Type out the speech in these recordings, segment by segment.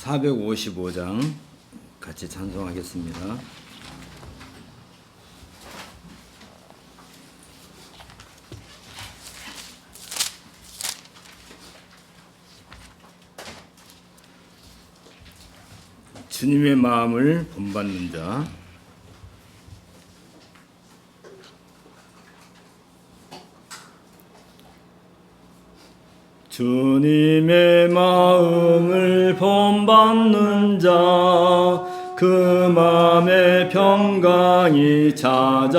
455장 같이 찬송하겠습니다. 주님의 마음을 본받는 자. 주님의 마음을 본받는 자, 그 맘에 평강이 찾아오면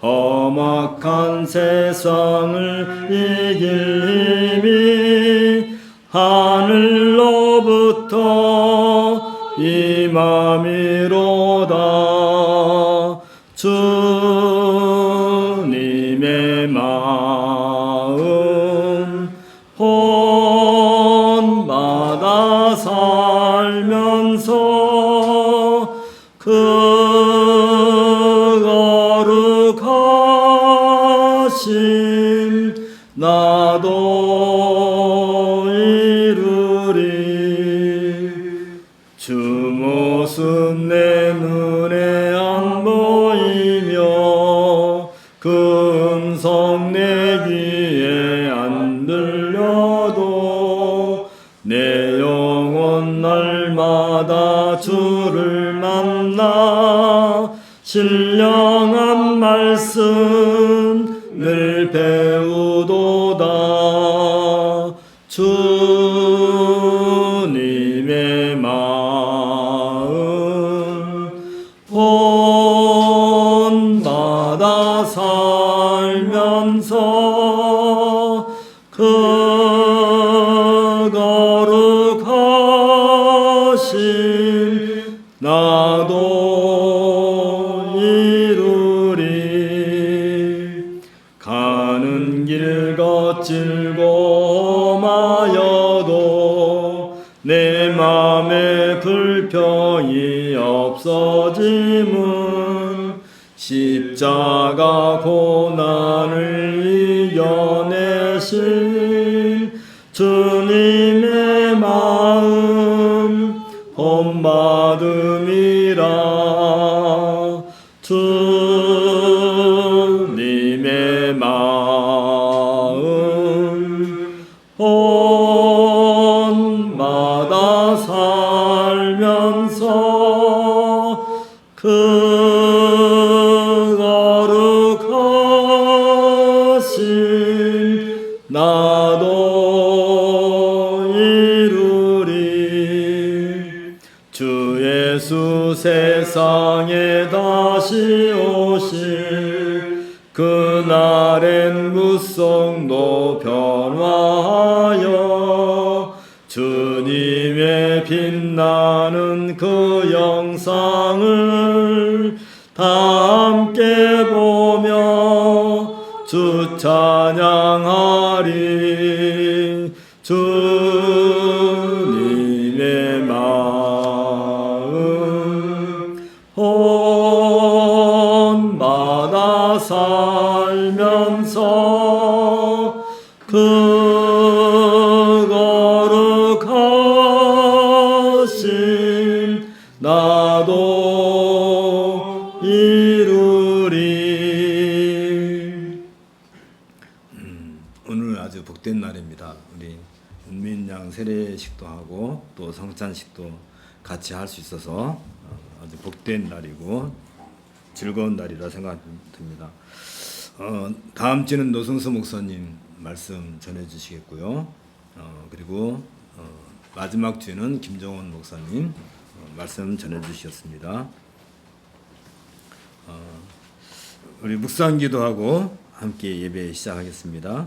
험악한 세상을 이길 힘이 하늘로부터 임함이로다. 주님의 마음 본받아 살면서 그 거룩하심 나도 이루리. 주 모습 내 눈에 안 보이며 그 음성 내 귀에 안 들려도 내 영혼 날마다 주를 만나 신령한 말씀을 배우도다. 주님의 마음 본받아 살면서 그 거룩하심 나도 이루리. 가는 길 거칠고 험하여도 내 맘에 불평이 없어짐은 십자가 고난을 이겨내신 주님의 마음 본받음이라. 주님의 마음 본받아 살면서 그 거룩하심 나도 이루리. 주 예수 세상에 다시 오실 그날엔 무성도 변화하여 주님의 빛나는 그 영상을 다 함께 보며 주 찬양하리. 주님의 마음 본받아 살면서 그 거룩하심 나도 이루리. 오늘 아주 복된 날입니다. 우리 은민양 세례식도 하고 또 성찬식도 같이 할 수 있어서 아주 복된 날이고 즐거운 날이라 생각됩니다. 다음 주는 노승수 목사님 말씀 전해주시겠고요. 그리고 마지막 주는 김정원 목사님 말씀 전해주셨습니다. 우리 묵상기도하고 함께 예배 시작하겠습니다.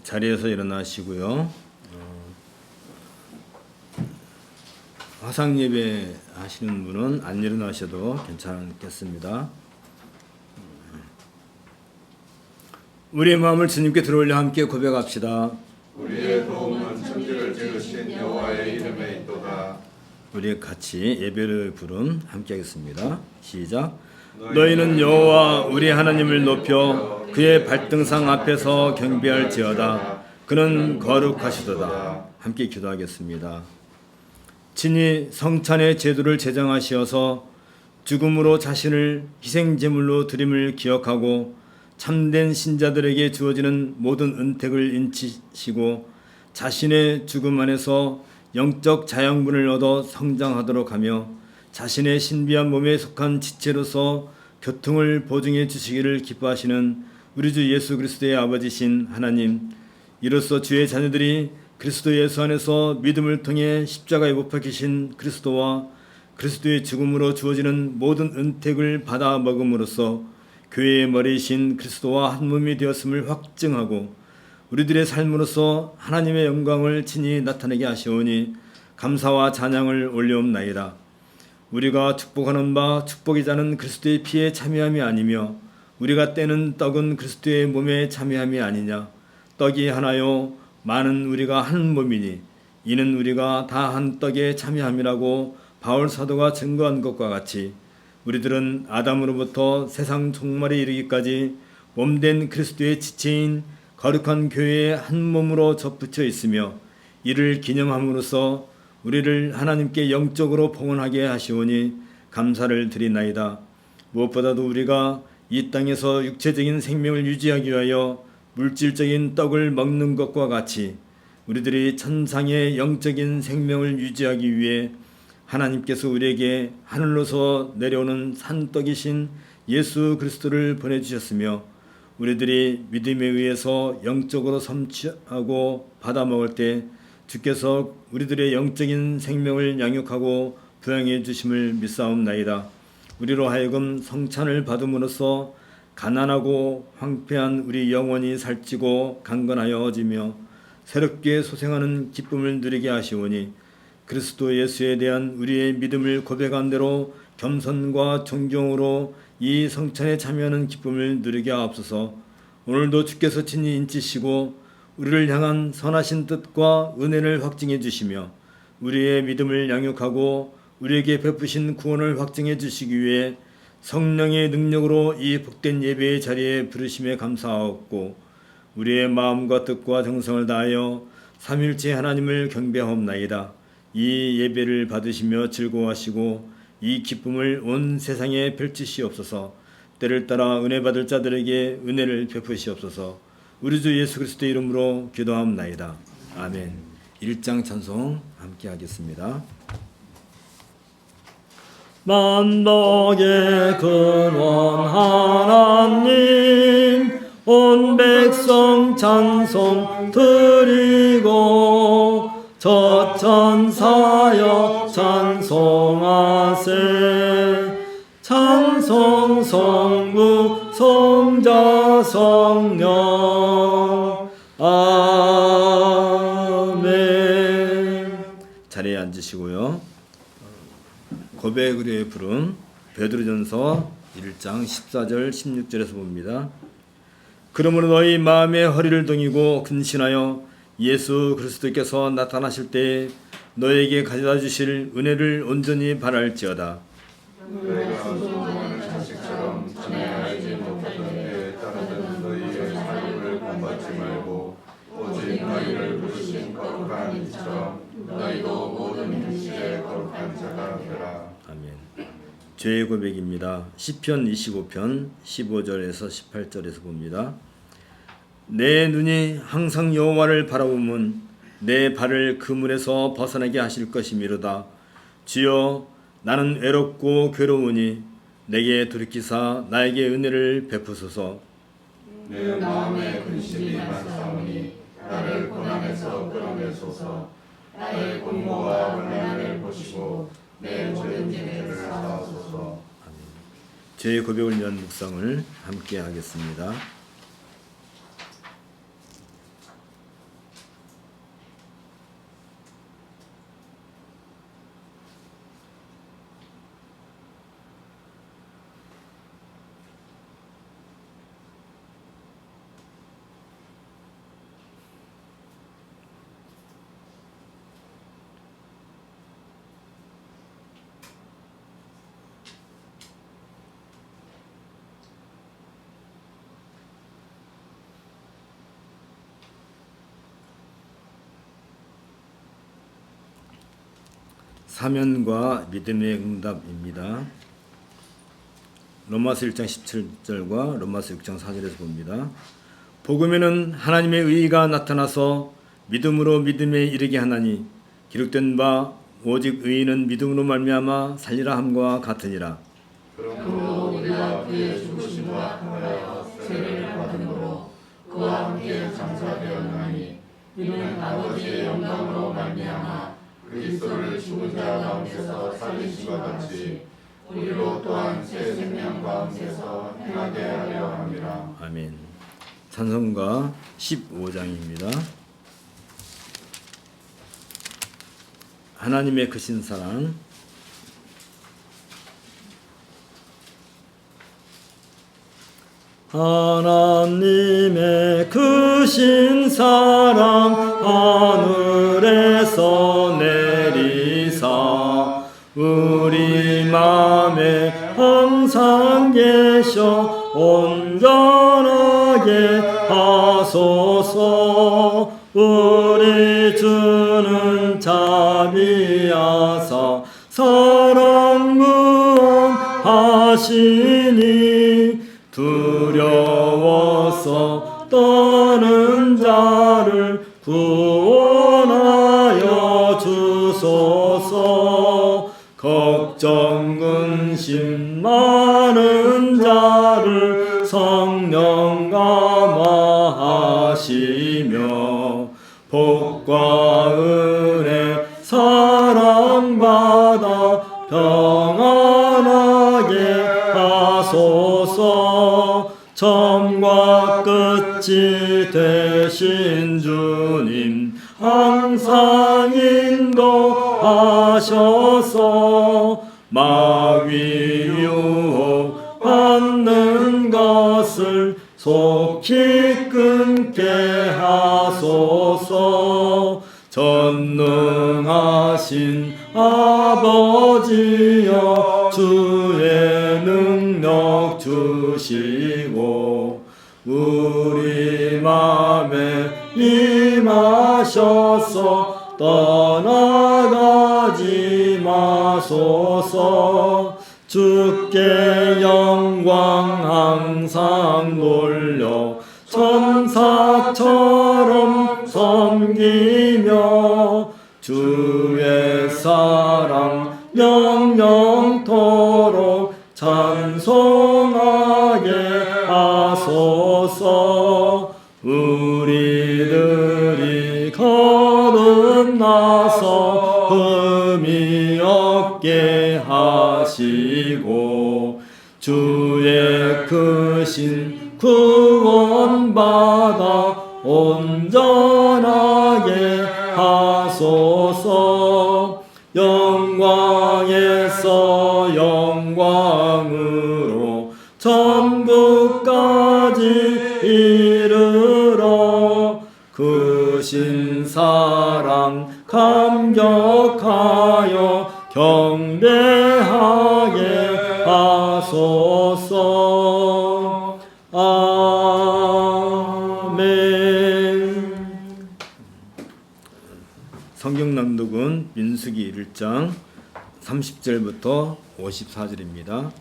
자리에서 일어나시고요. 화상 예배 하시는 분은 안 일어나셔도 괜찮겠습니다. 우리의 마음을 주님께 들어올려 함께 고백합시다. 우리의 도움은 천지를 지으신 여호와의 이름에 있도다. 우리 같이 예배를 부름 함께 하겠습니다. 시작. 너희는 여호와 우리 하나님을 높여 그의 발등상 앞에서 경배할지어다. 그는 거룩하시도다. 함께 기도하겠습니다. 친히 성찬의 제도를 제정하시어서 죽음으로 자신을 희생제물로 드림을 기억하고 참된 신자들에게 주어지는 모든 은택을 인치시고 자신의 죽음 안에서 영적 자양분을 얻어 성장하도록 하며 자신의 신비한 몸에 속한 지체로서 교통을 보증해 주시기를 기뻐하시는 우리 주 예수 그리스도의 아버지신 하나님, 이로써 주의 자녀들이 그리스도 예수 안에서 믿음을 통해 십자가에 못 박히신 그리스도와 그리스도의 죽음으로 주어지는 모든 은택을 받아 먹음으로써 교회의 머리이신 그리스도와 한 몸이 되었음을 확증하고 우리들의 삶으로서 하나님의 영광을 친히 나타내게 하시오니 감사와 찬양을 올려옵나이다. 우리가 축복하는 바 축복이 자는 그리스도의 피에 참여함이 아니며 우리가 떼는 떡은 그리스도의 몸에 참여함이 아니냐. 떡이 하나요 많은 우리가 한 몸이니 이는 우리가 다 한 떡에 참여함이라고 바울 사도가 증거한 것과 같이 우리들은 아담으로부터 세상 종말에 이르기까지 몸된 그리스도의 지체인 거룩한 교회의 한 몸으로 접붙여 있으며 이를 기념함으로써 우리를 하나님께 영적으로 봉헌하게 하시오니 감사를 드리나이다. 무엇보다도 우리가 이 땅에서 육체적인 생명을 유지하기 위하여 물질적인 떡을 먹는 것과 같이 우리들이 천상의 영적인 생명을 유지하기 위해 하나님께서 우리에게 하늘로서 내려오는 산떡이신 예수 그리스도를 보내주셨으며 우리들이 믿음에 의해서 영적으로 섭취하고 받아먹을 때 주께서 우리들의 영적인 생명을 양육하고 부양해 주심을 믿사옵나이다. 우리로 하여금 성찬을 받음으로써 가난하고 황폐한 우리 영혼이 살찌고 강건하여지며 새롭게 소생하는 기쁨을 누리게 하시오니 그리스도 예수에 대한 우리의 믿음을 고백한 대로 겸손과 존경으로 이 성찬에 참여하는 기쁨을 누리게 하옵소서. 오늘도 주께서 친히 인치시고 우리를 향한 선하신 뜻과 은혜를 확증해 주시며 우리의 믿음을 양육하고 우리에게 베푸신 구원을 확증해 주시기 위해 성령의 능력으로 이 복된 예배의 자리에 부르심에 감사하옵고 우리의 마음과 뜻과 정성을 다하여 삼일째 하나님을 경배하옵나이다. 이 예배를 받으시며 즐거워하시고 이 기쁨을 온 세상에 펼치시옵소서. 때를 따라 은혜 받을 자들에게 은혜를 베푸시옵소서. 우리 주 예수 그리스도의 이름으로 기도하옵나이다. 아멘. 1장 찬송 함께 하겠습니다. 만복의 근원 하나님 온 백성 찬송 드리고 저 천사여 찬송하세. 찬송 성부 성자 성령 아멘. 자리에 앉으시고요. 고백으로의 부름 베드로전서 1장 14절 16절에서 봅니다. 그러므로 너희 마음의 허리를 동이고 근신하여 예수 그리스도께서 나타나실 때에 너에게 가져다 주실 은혜를 온전히 바랄지어다. 너희가 소망하는 자식처럼 전에 알지 못하던 때에 따르던 너희의 삶을 본받지 말고 오직 너희를 부르신 거룩한 이처럼 너희도 모든 행실에 거룩한 자가 되라. 아멘. 죄의 고백입니다. 시편 25편 15절에서 18절에서 봅니다. 내 눈이 항상 여호와를 바라보면 내 발을 그물에서 벗어나게 하실 것이미로다. 주여 나는 외롭고 괴로우니 내게 돌이키사 나에게 은혜를 베푸소서. 내 마음에 근심이 많사오니 나를 고난에서 끌어내소서. 나의 공모와 혼란을 보시고 내 모든 죄를 사하소서. 죄의 고백을 위한 묵상을 함께 하겠습니다. 사면과 믿음의 응답입니다. 로마서 1장 17절과 로마서 6장 4절에서 봅니다. 복음에는 하나님의 의가 나타나서 믿음으로 믿음에 이르게 하나니 기록된 바 오직 의인은 믿음으로 말미암아 살리라 함과 같으니라. 그러므로 우리가 그의 죽으심과 하여 세례를 받음으로 그와 함께 장사되었나니 이는 아버지의 영광으로 말미암아 그리스도를 죽은 자 가운데서 살리심과 같이 우리로 또한 새 생명 가운데서 행하게 하려 함이라. 아멘. 찬송가 15장입니다. 하나님의 크신 사랑. 하나님의 크신 사랑 하늘에서 내리사 우리 맘에 항상 계셔 온전하게 하소서. 우리 주는 자비하사 사랑 구원하시니 두려워서 떠는 자를 구원하여 주소서. 걱정 근심 많은 자를 성령 감화하시며 복과 은혜 사랑받아 평안하게 하소서. 처음과 끝이 되신 주님 항상 인도하셔서 마귀 유혹 받는 것을 속히 끊게 하소서. 전능하신 아버지여 주의 능력 주시고 우리 맘에 임하셔서 떠나가지 마소서. 주께 영광 항상 돌려 천사처럼 섬기며 주의 사랑 영영토록 찬송하게 하소서. 우리들이 거듭나서 흠이 없게 하시고 주의 크신 구원받아 온전하게 하소서. 영광에서 영광으로 천국까지 이르러 크신 사랑 감격하여 경배하게 하소서. 아멘. 성경 낭독은 민수기 1장 30절부터 54절입니다.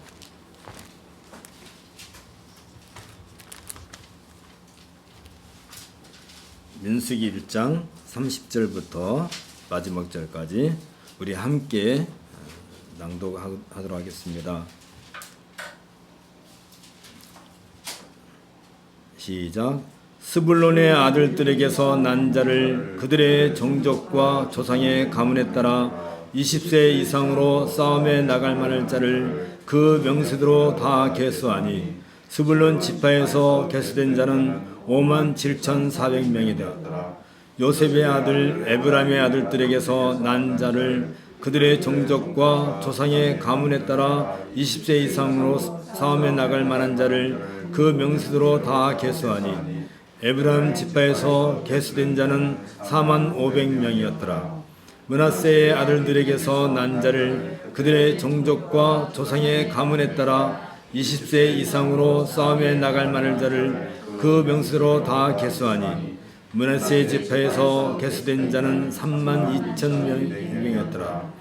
민수기 1장 30절부터 마지막 절까지 우리 함께 낭독하도록 하겠습니다. 시작. 스불론의 아들들에게서 난 자를 그들의 정적과 조상의 가문에 따라 20세 이상으로 싸움에 나갈 만할 자를 그 명세대로 다 계수하니 스불론 지파에서 계수된 자는 57,400명이 되었다. 요셉의 아들 에브라임의 아들들에게서 난 자를 그들의 정적과 조상의 가문에 따라 20세 이상으로 싸움에 나갈 만한 자를 그 명세대로 다 계수하니 에브라임 지파에서 계수된 자는 45,000명이었더라. 므낫세의 아들들에게서 난 자를 그들의 정족과 조상의 가문에 따라 20세 이상으로 싸움에 나갈 만한 자를 그 명세로 다 계수하니 므낫세 지파에서 계수된 자는 32,000명이었더라.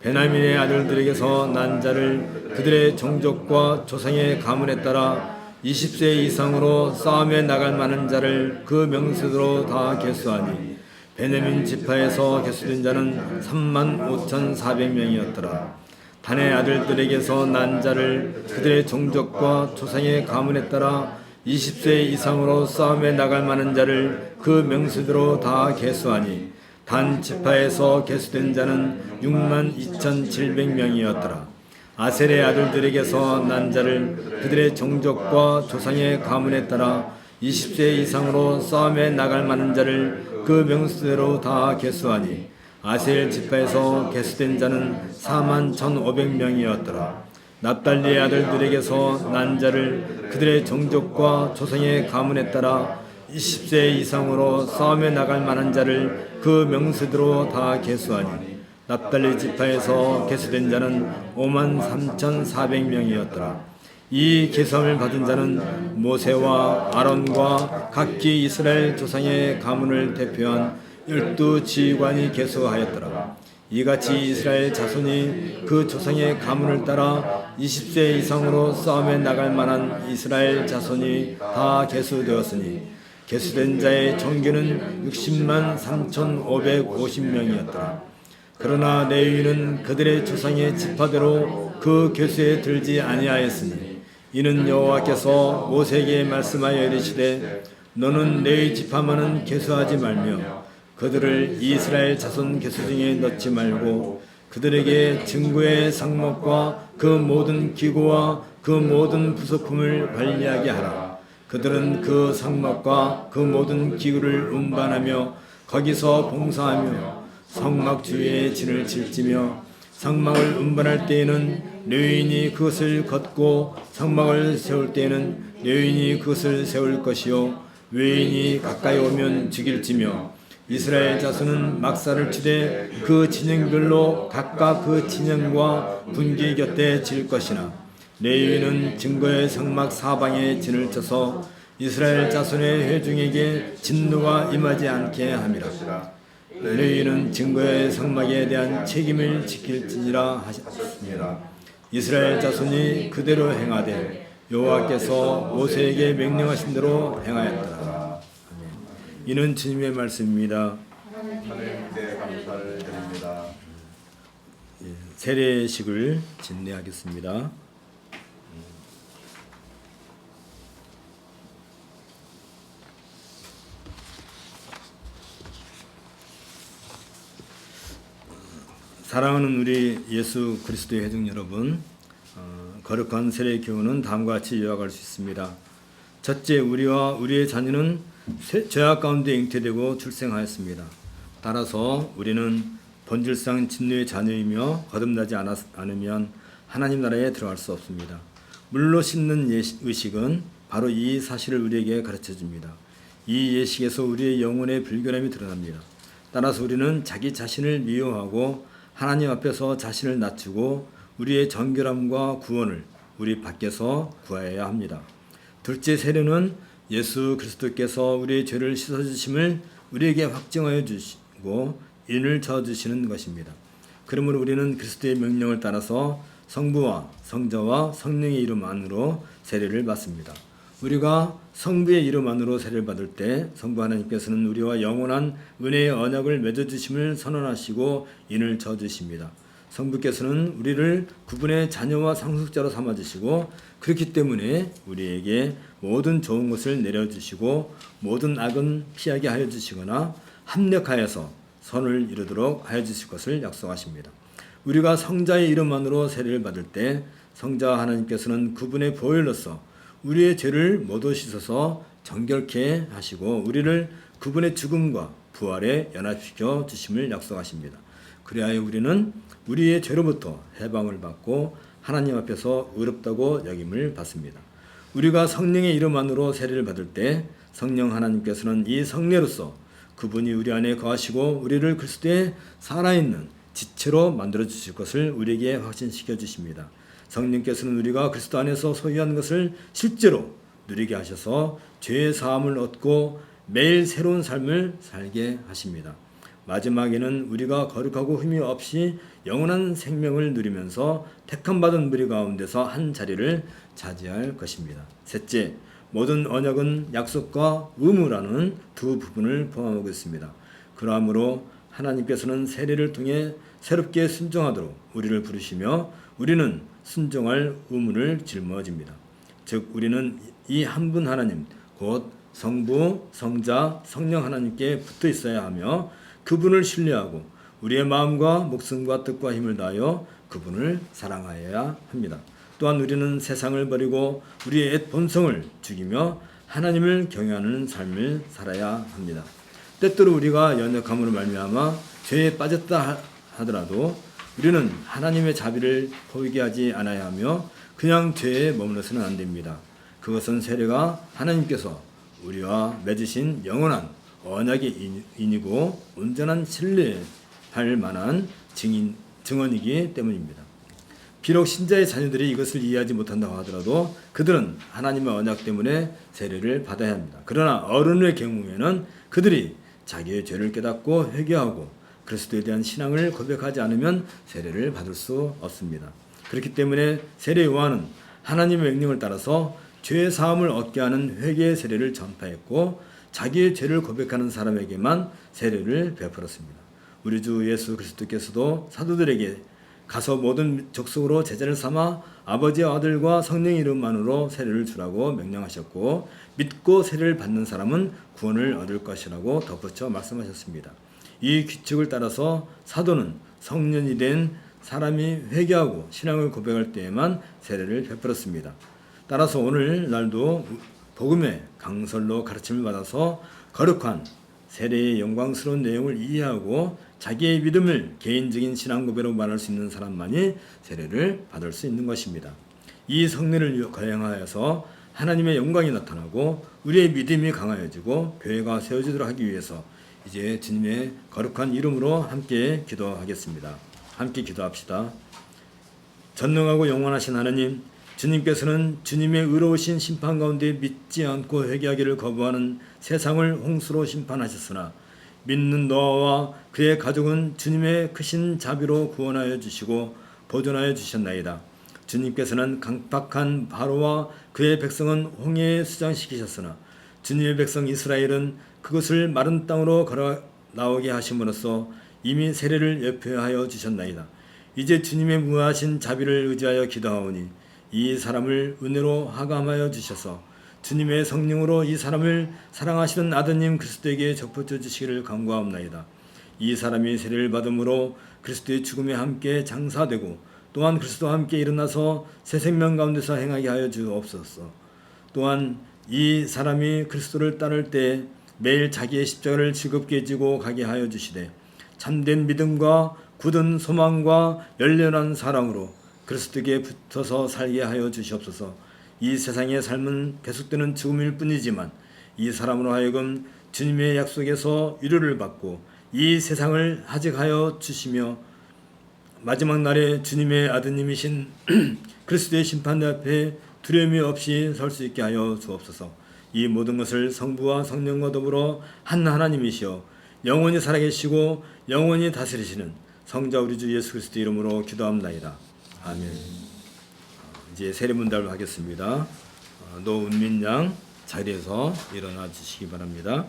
베냐민의 아들들에게서 난 자를 그들의 종족과 조상의 가문에 따라 20세 이상으로 싸움에 나갈 만한 자를 그 명세대로 다 계수하니 베냐민 지파에서 계수된 자는 35,400명이었더라. 단의 아들들에게서 난 자를 그들의 종족과 조상의 가문에 따라 20세 이상으로 싸움에 나갈 만한 자를 그 명세대로 다 계수하니 단 지파에서 계수된 자는 62,700명이었더라. 아셀의 아들들에게서 난 자를 그들의 종족과 조상의 가문에 따라 20세 이상으로 싸움에 나갈 만한 자를 그 명수대로 다 계수하니 아셀 지파에서 계수된 자는 41,500명이었더라. 납달리의 아들들에게서 난 자를 그들의 종족과 조상의 가문에 따라 20세 이상으로 싸움에 나갈 만한 자를 그 명수대로 다 계수하니 납달리 지파에서 계수된 자는 53,400명이었더라. 이 계수함을 받은 자는 모세와 아론과 각기 이스라엘 조상의 가문을 대표한 12지휘관이 계수하였더라. 이같이 이스라엘 자손이 그 조상의 가문을 따라 20세 이상으로 싸움에 나갈 만한 이스라엘 자손이 다 계수되었으니 계수된 자의 정규는 60만 3,550명이었더라. 그러나 레위인은 그들의 조상의 지파대로 그 계수에 들지 아니하였으니 이는 여호와께서 모세에게 말씀하여 이르시되 너는 레위 지파만은 계수하지 말며 그들을 이스라엘 자손 계수 중에 넣지 말고 그들에게 증거의 상목과 그 모든 기구와 그 모든 부속품을 관리하게 하라. 그들은 그 상목과 그 모든 기구를 운반하며 거기서 봉사하며 성막 주위에 진을 칠지며 성막을 운반할 때에는 레위인이 그것을 걷고 성막을 세울 때에는 레위인이 그것을 세울 것이요 외인이 가까이 오면 죽일지며 이스라엘 자손은 막사를 치되 그 진영별로 각각 그 진영과 분기 곁에 질 것이나 레위인은 증거의 성막 사방에 진을 쳐서 이스라엘 자손의 회중에게 진노가 임하지 않게 함이라. 레위인은 증거의 성막에 대한 책임을 지킬지니라 하셨습니다. 이스라엘 자손이 그대로 행하되 여호와께서 모세에게 명령하신 대로 행하였더라. 이는 주님의 말씀입니다. 하나님께 감사를 드립니다. 세례식을 진례하겠습니다. 사랑하는 우리 예수 그리스도의 회중 여러분, 거룩한 세례 교훈은 다음과 같이 요약할 수 있습니다. 첫째, 우리와 우리의 자녀는 죄악 가운데 잉태되고 출생하였습니다. 따라서 우리는 본질상 진노의 자녀이며 거듭나지 않으면 하나님 나라에 들어갈 수 없습니다. 물로 씻는 의식은 바로 이 사실을 우리에게 가르쳐줍니다. 이 예식에서 우리의 영혼의 불결함이 드러납니다. 따라서 우리는 자기 자신을 미워하고 하나님 앞에서 자신을 낮추고 우리의 정결함과 구원을 우리 밖에서 구하여야 합니다. 둘째, 세례는 예수 그리스도께서 우리의 죄를 씻어주심을 우리에게 확증하여 주시고 인을 저어주시는 것입니다. 그러므로 우리는 그리스도의 명령을 따라서 성부와 성자와 성령의 이름 안으로 세례를 받습니다. 우리가 성부의 이름 안으로 세례를 받을 때 성부 하나님께서는 우리와 영원한 은혜의 언약을 맺어주심을 선언하시고 인을 저어주십니다. 성부께서는 우리를 구분의 자녀와 상속자로 삼아주시고 그렇기 때문에 우리에게 모든 좋은 것을 내려주시고 모든 악은 피하게 하여 주시거나 합력하여서 선을 이루도록 하여 주실 것을 약속하십니다. 우리가 성자의 이름 안으로 세례를 받을 때 성자 하나님께서는 그분의 보혈로서 우리의 죄를 모두 씻어서 정결케 하시고 우리를 그분의 죽음과 부활에 연합시켜 주심을 약속하십니다. 그리하여 우리는 우리의 죄로부터 해방을 받고 하나님 앞에서 의롭다고 여김을 받습니다. 우리가 성령의 이름 안으로 세례를 받을 때 성령 하나님께서는 이 성례로서 그분이 우리 안에 거하시고 우리를 그리스도의 살아있는 지체로 만들어 주실 것을 우리에게 확신시켜 주십니다. 성령께서는 우리가 그리스도 안에서 소유한 것을 실제로 누리게 하셔서 죄의 사함을 얻고 매일 새로운 삶을 살게 하십니다. 마지막에는 우리가 거룩하고 흠이 없이 영원한 생명을 누리면서 택함받은 무리 가운데서 한 자리를 차지할 것입니다. 셋째, 모든 언약은 약속과 의무라는 두 부분을 포함하고 있습니다. 그러므로 하나님께서는 세례를 통해 새롭게 순종하도록 우리를 부르시며 우리는 순종할 의무를 짊어집니다. 즉 우리는 이 한 분 하나님 곧 성부, 성자, 성령 하나님께 붙어 있어야 하며 그분을 신뢰하고 우리의 마음과 목숨과 뜻과 힘을 다하여 그분을 사랑하여야 합니다. 또한 우리는 세상을 버리고 우리의 옛 본성을 죽이며 하나님을 경외하는 삶을 살아야 합니다. 때때로 우리가 연약함으로 말미암아 죄에 빠졌다 하더라도 우리는 하나님의 자비를 포기하지 않아야 하며 그냥 죄에 머물러서는 안 됩니다. 그것은 세례가 하나님께서 우리와 맺으신 영원한 언약의 인이고 온전한 신뢰할 만한 증언이기 때문입니다. 비록 신자의 자녀들이 이것을 이해하지 못한다고 하더라도 그들은 하나님의 언약 때문에 세례를 받아야 합니다. 그러나 어른의 경우에는 그들이 자기의 죄를 깨닫고 회개하고 그리스도에 대한 신앙을 고백하지 않으면 세례를 받을 수 없습니다. 그렇기 때문에 세례 요한은 하나님의 명령을 따라서 죄의 사함을 얻게 하는 회개의 세례를 전파했고 자기의 죄를 고백하는 사람에게만 세례를 베풀었습니다. 우리 주 예수 그리스도께서도 사도들에게 가서 모든 족속으로 제자를 삼아 아버지와 아들과 성령의 이름만으로 세례를 주라고 명령하셨고 믿고 세례를 받는 사람은 구원을 얻을 것이라고 덧붙여 말씀하셨습니다. 이 규칙을 따라서 사도는 성년이 된 사람이 회개하고 신앙을 고백할 때에만 세례를 베풀었습니다. 따라서 오늘날도 복음의 강설로 가르침을 받아서 거룩한 세례의 영광스러운 내용을 이해하고 자기의 믿음을 개인적인 신앙 고백으로 말할 수 있는 사람만이 세례를 받을 수 있는 것입니다. 이 성례를 거행하여서 하나님의 영광이 나타나고 우리의 믿음이 강하여지고 교회가 세워지도록 하기 위해서 이제 주님의 거룩한 이름으로 함께 기도하겠습니다. 함께 기도합시다. 전능하고 영원하신 하나님, 주님께서는 주님의 의로우신 심판 가운데 믿지 않고 회개하기를 거부하는 세상을 홍수로 심판하셨으나 믿는 노아와 그의 가족은 주님의 크신 자비로 구원하여 주시고 보존하여 주셨나이다. 주님께서는 강팍한 바로와 그의 백성은 홍해에 수장시키셨으나 주님의 백성 이스라엘은 그것을 마른 땅으로 걸어 나오게 하심으로써 이미 세례를 예표하여 주셨나이다. 이제 주님의 무하신 자비를 의지하여 기도하오니 이 사람을 은혜로 하감하여 주셔서 주님의 성령으로 이 사람을 사랑하시는 아드님 그리스도에게 접붙여 주시기를 간구하옵나이다. 이 사람이 세례를 받음으로 그리스도의 죽음에 함께 장사되고 또한 그리스도와 함께 일어나서 새 생명 가운데서 행하게 하여 주옵소서. 또한 이 사람이 그리스도를 따를 때 매일 자기의 십자가를 즐겁게 지고 가게 하여 주시되 참된 믿음과 굳은 소망과 열렬한 사랑으로 그리스도께 붙어서 살게 하여 주시옵소서. 이 세상의 삶은 계속되는 죽음일 뿐이지만 이 사람으로 하여금 주님의 약속에서 위로를 받고 이 세상을 하직하여 주시며 마지막 날에 주님의 아드님이신 그리스도의 심판 앞에 두려움이 없이 설 수 있게 하여 주옵소서. 이 모든 것을 성부와 성령과 더불어 한 하나님이시여 영원히 살아계시고 영원히 다스리시는 성자 우리 주 예수 그리스도 이름으로 기도합나이다. 아멘. 이제 세례문답을 하겠습니다. 노은민 양 자리에서 일어나 주시기 바랍니다.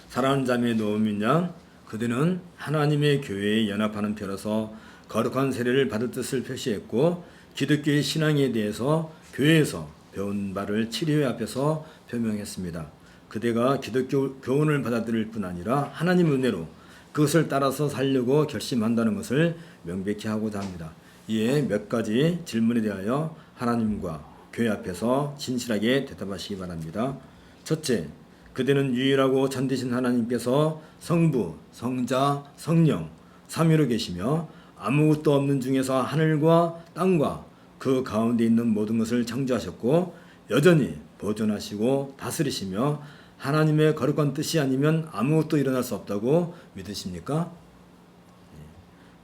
사랑하는 자매 노은민 양, 그대는 하나님의 교회에 연합하는 편에서 거룩한 세례를 받을 뜻을 표시했고 기독교의 신앙에 대해서 교회에서 배운 바를 7회 앞에서 표명했습니다. 그대가 기독교 교훈을 받아들일 뿐 아니라 하나님 은혜로 그것을 따라서 살려고 결심한다는 것을 명백히 하고자 합니다. 이에 몇 가지 질문에 대하여 하나님과 교회 앞에서 진실하게 대답하시기 바랍니다. 첫째, 그대는 유일하고 참되신 하나님께서 성부, 성자, 성령, 삼위로 계시며 아무것도 없는 중에서 하늘과 땅과 그 가운데 있는 모든 것을 창조하셨고 여전히 보존하시고 다스리시며 하나님의 거룩한 뜻이 아니면 아무것도 일어날 수 없다고 믿으십니까?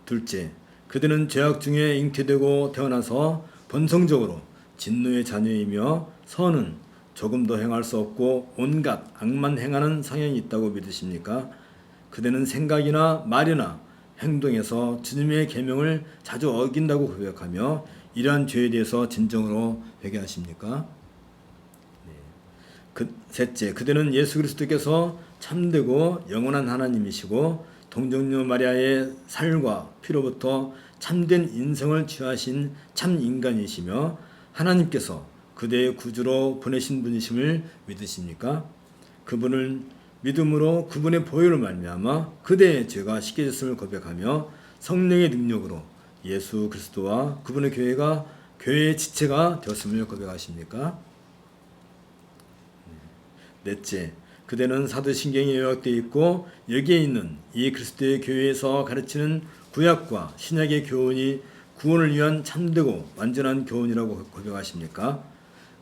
둘째, 그들은 죄악 중에 잉태되고 태어나서 본성적으로 진노의 자녀이며 선은 조금도 행할 수 없고 온갖 악만 행하는 성향이 있다고 믿으십니까? 그대는 생각이나 말이나 행동에서 주님의 계명을 자주 어긴다고 고백하며 이러한 죄에 대해서 진정으로 회개하십니까? 셋째, 그대는 예수 그리스도께서 참되고 영원한 하나님이시고 동정녀 마리아의 살과 피로부터 참된 인성을 취하신 참 인간이시며 하나님께서 그대의 구주로 보내신 분이심을 믿으십니까? 그분을 믿음으로 그분의 보혈을 말미암아 그대의 죄가 씻겨졌음을 고백하며 성령의 능력으로 예수 그리스도와 그분의 교회가 교회의 지체가 되었음을 고백하십니까? 넷째, 그대는 사도신경에 요약되어 있고 여기에 있는 이 그리스도의 교회에서 가르치는 구약과 신약의 교훈이 구원을 위한 참되고 완전한 교훈이라고 고백하십니까?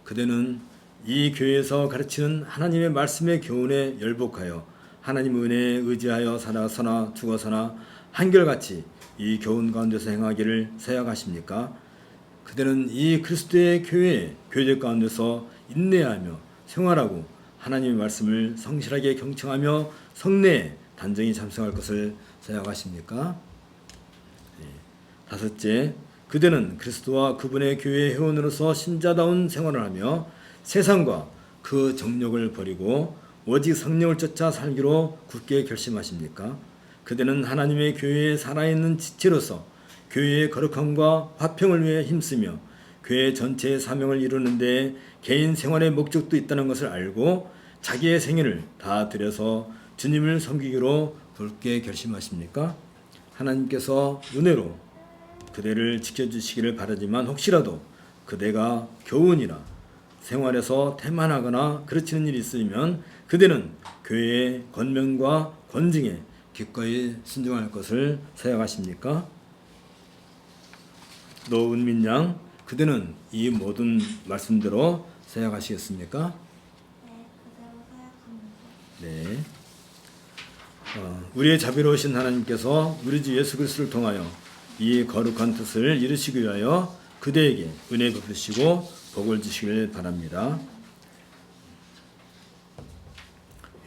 그대는 이 교회에서 가르치는 하나님의 말씀의 교훈에 열복하여 하나님 은혜에 의지하여 살아서나 죽어서나 한결같이 이 교훈 가운데서 행하기를 서약하십니까? 그대는 이 그리스도의 교제 가운데서 인내하며 생활하고 하나님의 말씀을 성실하게 경청하며 성례에 단정히 참석할 것을 서약하십니까? 다섯째, 그대는 그리스도와 그분의 교회의 회원으로서 신자다운 생활을 하며 세상과 그 정욕을 버리고 오직 성령을 쫓아 살기로 굳게 결심하십니까? 그대는 하나님의 교회에 살아있는 지체로서 교회의 거룩함과 화평을 위해 힘쓰며 교회 전체의 사명을 이루는 데 개인 생활의 목적도 있다는 것을 알고 자기의 생애를 다 들여서 주님을 섬기기로 굳게 결심하십니까? 하나님께서 은혜로 그대를 지켜주시기를 바라지만 혹시라도 그대가 교훈이나 생활에서 태만하거나 그르치는 일이 있으면 그대는 교회의 권면과 권징에 기꺼이 순종할 것을 서약하십니까? 노은민 양, 그대는 이 모든 말씀대로 서약하시겠습니까? 네. 우리의 자비로우신 하나님께서 우리 주 예수 그리스도를 통하여 이 거룩한 뜻을 이루시기 위하여 그대에게 은혜 베푸시고 복을 주시길 바랍니다.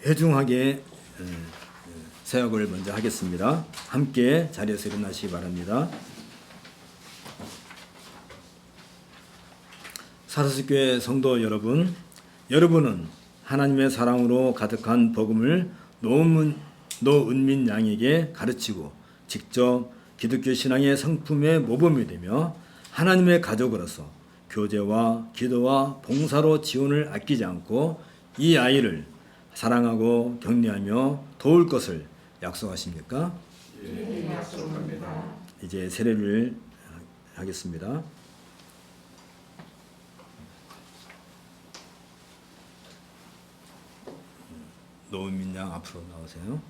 회중하게 서약을 먼저 하겠습니다. 함께 자리에서 일어나시기 바랍니다. 사사스교회 성도 여러분, 여러분은 하나님의 사랑으로 가득한 복음을 노은민 양에게 가르치고 직접 기독교 신앙의 성품의 모범이 되며 하나님의 가족으로서 교제와 기도와 봉사로 지원을 아끼지 않고 이 아이를 사랑하고 격려하며 도울 것을 약속하십니까? 예, 약속합니다. 이제 세례를 하겠습니다. 노은민 양 앞으로 나오세요.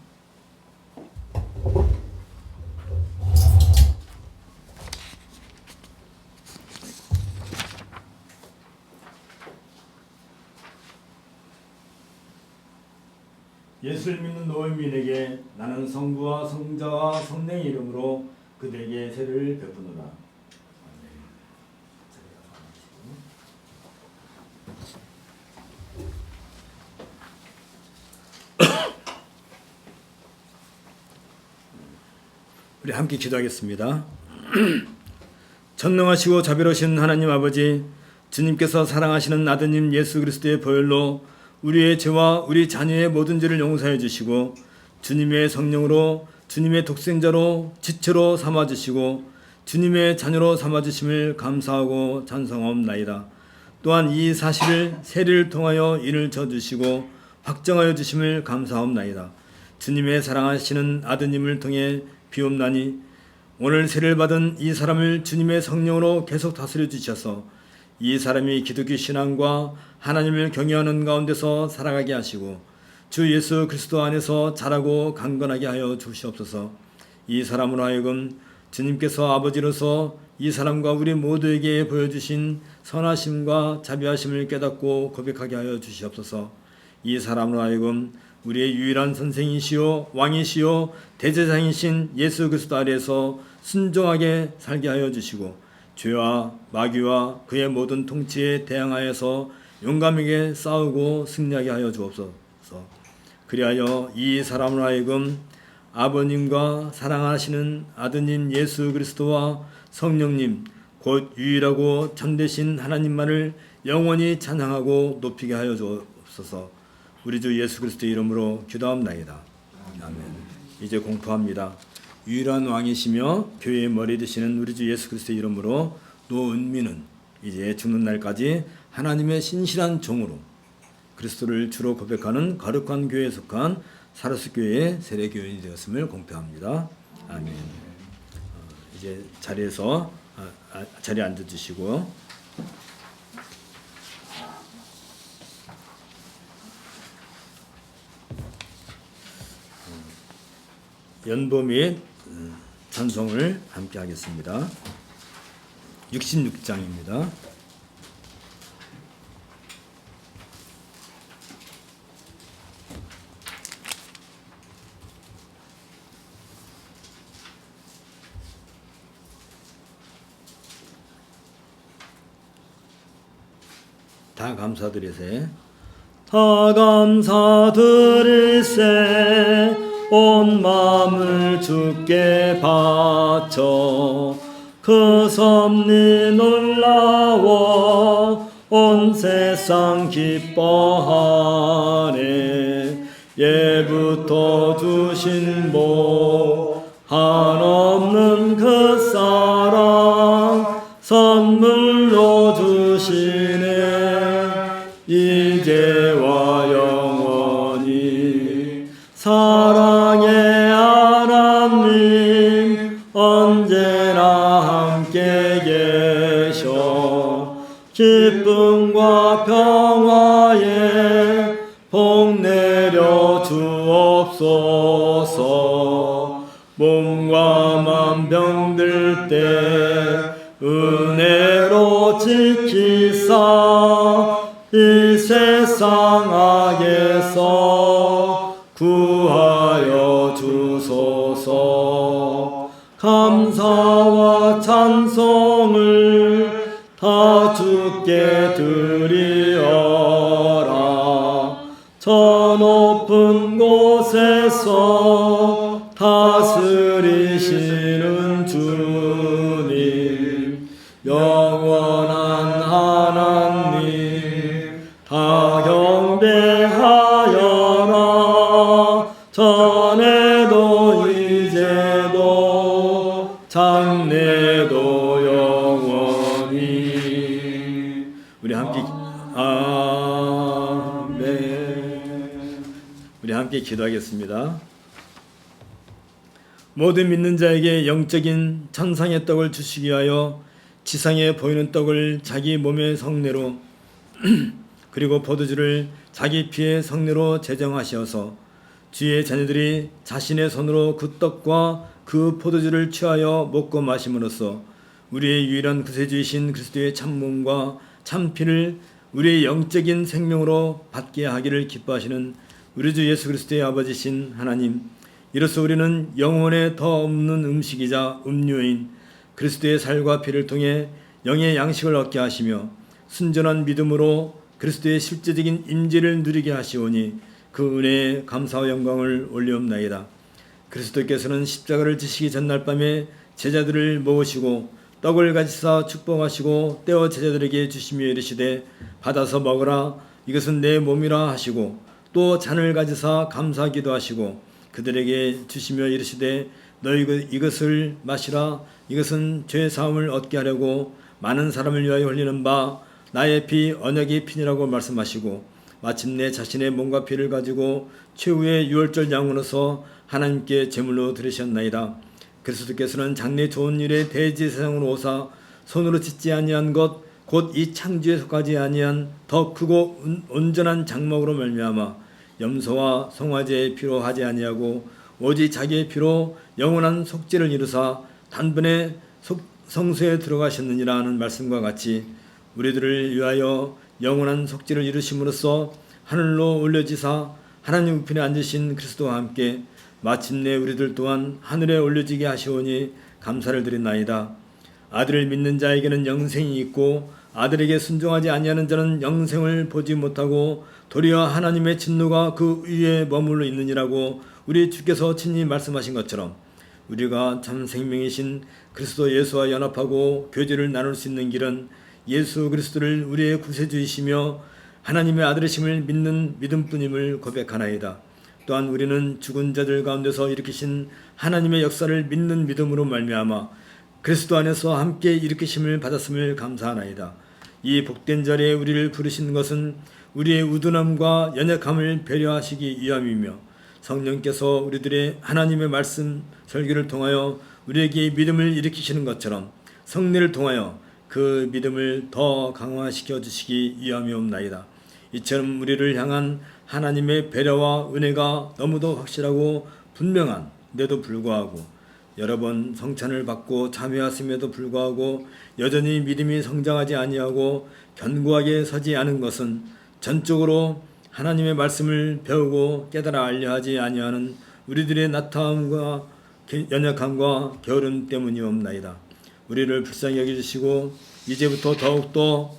예수를 믿는 노은민에게 나는 성부와 성자와 성령의 이름으로 그들에게 세례를 베푸노라. 우리 함께 기도하겠습니다. 전능하시고 자비로우신 하나님 아버지, 주님께서 사랑하시는 아드님 예수 그리스도의 보혈로 우리의 죄와 우리 자녀의 모든 죄를 용서해 주시고 주님의 성령으로 주님의 독생자로 지체로 삼아주시고 주님의 자녀로 삼아주심을 감사하고 찬송하옵나이다. 또한 이 사실을 세례를 통하여 인을 쳐주시고 확정하여 주심을 감사하옵나이다. 주님의 사랑하시는 아드님을 통해 비옵나니 오늘 세례를 받은 이 사람을 주님의 성령으로 계속 다스려 주셔서 이 사람이 기독교 신앙과 하나님을 경외하는 가운데서 살아가게 하시고 주 예수 그리스도 안에서 자라고 강건하게 하여 주시옵소서. 이 사람으로 하여금 주님께서 아버지로서 이 사람과 우리 모두에게 보여주신 선하심과 자비하심을 깨닫고 고백하게 하여 주시옵소서. 이 사람으로 하여금 우리의 유일한 선생이시요 왕이시요 대제사장이신 예수 그리스도 아래에서 순종하게 살게 하여 주시고 죄와 마귀와 그의 모든 통치에 대항하여서 용감하게 싸우고 승리하게 하여 주옵소서. 그리하여 이 사람을 하여금 아버님과 사랑하시는 아드님 예수 그리스도와 성령님 곧 유일하고 참되신 하나님만을 영원히 찬양하고 높이게 하여 주옵소서. 우리 주 예수 그리스도의 이름으로 기도합나이다. 아멘. 이제 공포합니다. 유일한 왕이시며 교회의 머리 되시는 우리 주 예수 그리스도의 이름으로 노은미는 이제 죽는 날까지 하나님의 신실한 종으로 그리스도를 주로 고백하는 거룩한 교회에 속한 사르스 교회의 세례 교인이 되었음을 공표합니다. 아멘. 이제 자리에서 자리에 앉아 주시고 연보 및 찬송을 함께 하겠습니다. 66장입니다. 다 감사드리세. 다 감사드리세. 온 마음을 주께 바쳐 그 섭리 놀라워 온 세상 기뻐하네. 예부터 주신 복 한없는 그 사랑 선물로 주시네. 이제와 영원히 사랑의 하나님 언제나 함께 계셔 기쁨과 평화에 복 내려 주옵소서. 몸과 맘 병들 때 은혜로 지키사 이 세상 악에서 구하여 주소서. 감사와 찬송을 다 주께 드리어라. 저 높은 곳에서 다스리시는 주님 영원한 하나님 다 경배하여라. 전에도 이제도 장래도 영원히. 우리 함께 아멘. 우리 함께 기도하겠습니다. 모든 믿는 자에게 영적인 천상의 떡을 주시기 위하여 지상에 보이는 떡을 자기 몸의 성례로 그리고 포도주를 자기 피의 성례로 제정하시어서 주의 자녀들이 자신의 손으로 그 떡과 그 포도주를 취하여 먹고 마심으로써 우리의 유일한 구세주이신 그리스도의 참몸과 참피를 우리의 영적인 생명으로 받게 하기를 기뻐하시는 우리 주 예수 그리스도의 아버지신 하나님, 이로써 우리는 영혼에 더 없는 음식이자 음료인 그리스도의 살과 피를 통해 영의 양식을 얻게 하시며 순전한 믿음으로 그리스도의 실제적인 임재를 누리게 하시오니 그 은혜에 감사와 영광을 올리옵나이다. 그리스도께서는 십자가를 지시기 전날 밤에 제자들을 모으시고 떡을 가지사 축복하시고 떼어 제자들에게 주시며 이르시되 받아서 먹으라 이것은 내 몸이라 하시고 또 잔을 가지사 감사하기도 하시고 그들에게 주시며 이르시되 너희 이것을 마시라 이것은 죄 사함을 얻게 하려고 많은 사람을 위하여 흘리는 바 나의 피 언약의 피니라고 말씀하시고 마침내 자신의 몸과 피를 가지고 최후의 유월절 양으로서 하나님께 제물로 드리셨나이다. 그리스도께서는 장래 좋은 일에 대제사장으로 오사 손으로 짓지 아니한 것 곧 이 창조에 속하지 아니한 더 크고 온전한 장막으로 말미암아 염소와 송아지의 피로 하지 아니하고 오직 자기의 피로 영원한 속죄를 이루사 단번에 성소에 들어가셨느니라 하는 말씀과 같이 우리들을 위하여 영원한 속죄를 이루심으로써 하늘로 올려지사 하나님 우편에 앉으신 그리스도와 함께 마침내 우리들 또한 하늘에 올려지게 하시오니 감사를 드리나이다. 아들을 믿는 자에게는 영생이 있고 아들에게 순종하지 아니하는 자는 영생을 보지 못하고 도리어 하나님의 진노가 그 위에 머물러 있느니라고 우리 주께서 친히 말씀하신 것처럼 우리가 참 생명이신 그리스도 예수와 연합하고 교제를 나눌 수 있는 길은 예수 그리스도를 우리의 구세주이시며 하나님의 아들이심을 믿는 믿음뿐임을 고백하나이다. 또한 우리는 죽은 자들 가운데서 일으키신 하나님의 역사를 믿는 믿음으로 말미암아 그리스도 안에서 함께 일으키심을 받았음을 감사하나이다. 이 복된 자리에 우리를 부르신 것은 우리의 우둔함과 연약함을 배려하시기 위함이며 성령께서 우리들의 하나님의 말씀 설교를 통하여 우리에게 믿음을 일으키시는 것처럼 성례를 통하여 그 믿음을 더 강화시켜 주시기 위함이옵나이다. 이처럼 우리를 향한 하나님의 배려와 은혜가 너무도 확실하고 분명한데도 불구하고 여러 번 성찬을 받고 참여했음에도 불구하고 여전히 믿음이 성장하지 아니하고 견고하게 서지 않은 것은 전적으로 하나님의 말씀을 배우고 깨달아 알려 하지 아니하는 우리들의 나타남과 연약함과 게으름 때문이옵나이다. 우리를 불쌍히 여겨주시고 이제부터 더욱더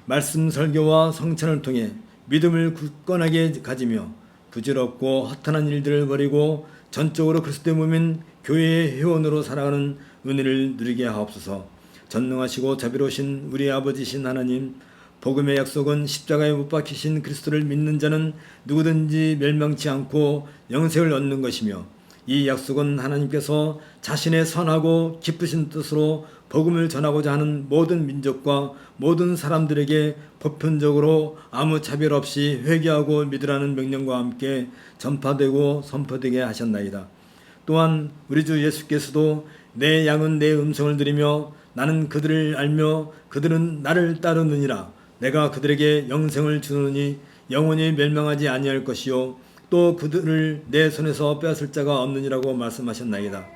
말씀 설교와 성찬을 통해 믿음을 굳건하게 가지며 부질없고 허탄한 일들을 버리고 전적으로 그리스도의 몸인 교회의 회원으로 살아가는 은혜를 누리게 하옵소서. 전능하시고 자비로우신 우리 아버지신 하나님, 복음의 약속은 십자가에 못 박히신 그리스도를 믿는 자는 누구든지 멸망치 않고 영생을 얻는 것이며 이 약속은 하나님께서 자신의 선하고 기쁘신 뜻으로 복음을 전하고자 하는 모든 민족과 모든 사람들에게 보편적으로 아무 차별 없이 회개하고 믿으라는 명령과 함께 전파되고 선포되게 하셨나이다. 또한 우리 주 예수께서도 내 양은 내 음성을 들으며 나는 그들을 알며 그들은 나를 따르느니라. 내가 그들에게 영생을 주느니 영원히 멸망하지 아니할 것이요 또 그들을 내 손에서 빼앗을 자가 없느니라고 말씀하셨나이다.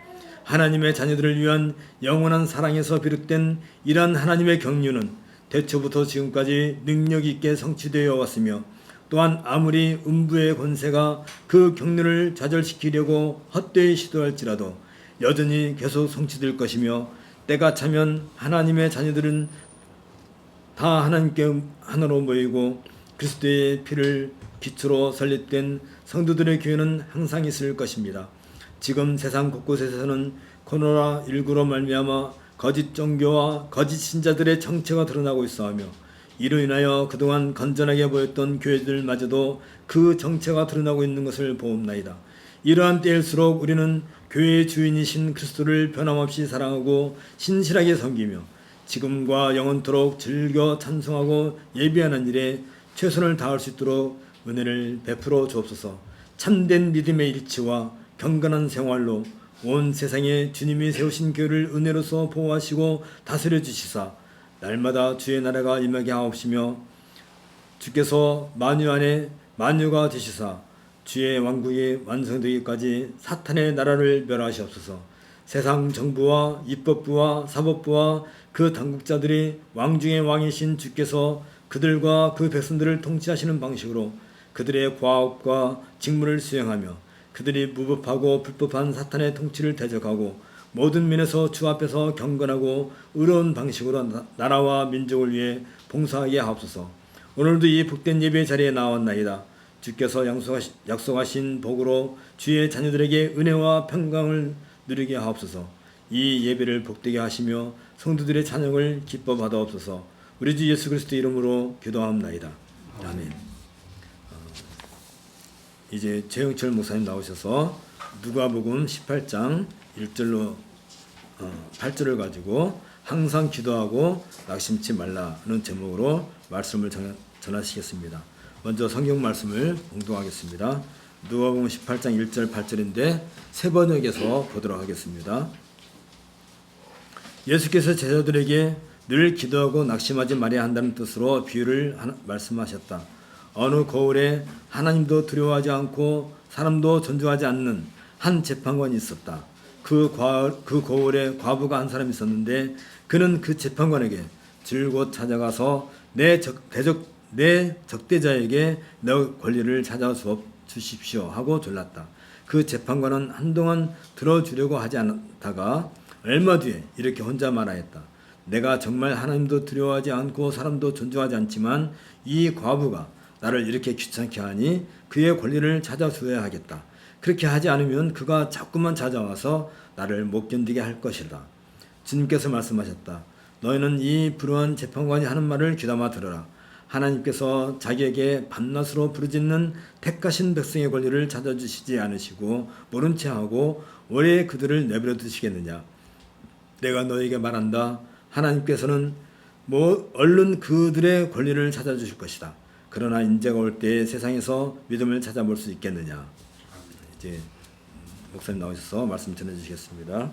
하나님의 자녀들을 위한 영원한 사랑에서 비롯된 이러한 하나님의 경륜은 대초부터 지금까지 능력 있게 성취되어 왔으며 또한 아무리 음부의 권세가 그 경륜을 좌절시키려고 헛되이 시도할지라도 여전히 계속 성취될 것이며 때가 차면 하나님의 자녀들은 다 하나님께 하나로 모이고 그리스도의 피를 기초로 설립된 성도들의 교회는 항상 있을 것입니다. 지금 세상 곳곳에서는 코로나19로 말미암아 거짓 종교와 거짓 신자들의 정체가 드러나고 있어하며 이로 인하여 그동안 건전하게 보였던 교회들마저도 그 정체가 드러나고 있는 것을 보옵나이다. 이러한 때일수록 우리는 교회의 주인이신 그리스도를 변함없이 사랑하고 신실하게 섬기며 지금과 영원토록 즐겨 찬송하고 예비하는 일에 최선을 다할 수 있도록 은혜를 베풀어 주옵소서. 참된 믿음의 일치와 경건한 생활로 온 세상에 주님이 세우신 교회를 은혜로서 보호하시고 다스려 주시사 날마다 주의 나라가 임하게 하옵시며 주께서 만유 안에 만유가 되시사 주의 왕국이 완성되기까지 사탄의 나라를 멸하시옵소서. 세상 정부와 입법부와 사법부와 그 당국자들이 왕 중의 왕이신 주께서 그들과 그 백성들을 통치하시는 방식으로 그들의 과업과 직무를 수행하며 그들이 무법하고 불법한 사탄의 통치를 대적하고 모든 면에서 주 앞에서 경건하고 의로운 방식으로 나라와 민족을 위해 봉사하게 하옵소서. 오늘도 이 복된 예배 자리에 나왔나이다. 주께서 약속하신 복으로 주의 자녀들에게 은혜와 평강을 누리게 하옵소서. 이 예배를 복되게 하시며 성도들의 찬양을 기뻐 받아옵소서. 우리 주 예수 그리스도 이름으로 기도하옵나이다. 아멘. 이제 최영철 목사님 나오셔서 누가복음 18장 1절로 8절을 가지고 항상 기도하고 낙심치 말라는 제목으로 말씀을 전하시겠습니다. 먼저 성경 말씀을 봉독하겠습니다. 누가복음 18장 1절 8절인데 세 번역에서 보도록 하겠습니다. 예수께서 제자들에게 늘 기도하고 낙심하지 말아야 한다는 뜻으로 비유를 말씀하셨다. 어느 거울에 하나님도 두려워하지 않고 사람도 존중하지 않는 한 재판관이 있었다. 그 거울에 과부가 한 사람이 있었는데 그는 그 재판관에게 줄곧 찾아가서 내 적대자에게 내 권리를 찾아주십시오 하고 졸랐다. 그 재판관은 한동안 들어주려고 하지 않다가 얼마 뒤에 이렇게 혼자 말하였다. 내가 정말 하나님도 두려워하지 않고 사람도 존중하지 않지만 이 과부가 나를 이렇게 귀찮게 하니 그의 권리를 찾아줘야 하겠다. 그렇게 하지 않으면 그가 자꾸만 찾아와서 나를 못 견디게 할 것이다. 주님께서 말씀하셨다. 너희는 이 불우한 재판관이 하는 말을 귀담아 들으라. 하나님께서 자기에게 밤낮으로 부르짖는 택하신 백성의 권리를 찾아주시지 않으시고 모른 채 하고 오래 그들을 내버려 두시겠느냐. 내가 너에게 말한다. 하나님께서는 얼른 그들의 권리를 찾아주실 것이다. 그러나 인재가 올 때 세상에서 믿음을 찾아볼 수 있겠느냐. 이제 목사님 나오셔서 말씀 전해주시겠습니다.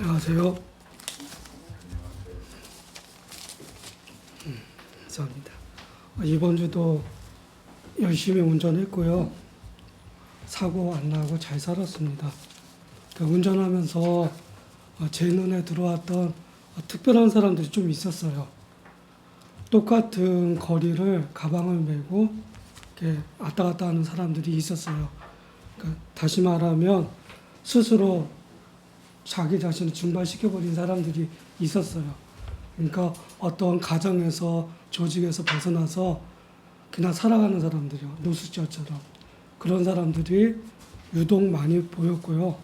안녕하세요. 감사합니다. 이번 주도 열심히 운전했고요. 사고 안 나고 잘 살았습니다. 운전하면서 제 눈에 들어왔던 특별한 사람들이 좀 있었어요. 똑같은 거리를 가방을 메고 이렇게 왔다 갔다 하는 사람들이 있었어요. 그러니까 다시 말하면 스스로 자기 자신을 증발시켜버린 사람들이 있었어요. 그러니까 어떤 가정에서 조직에서 벗어나서 그냥 살아가는 사람들이요. 노숙자처럼. 그런 사람들이 유독 많이 보였고요.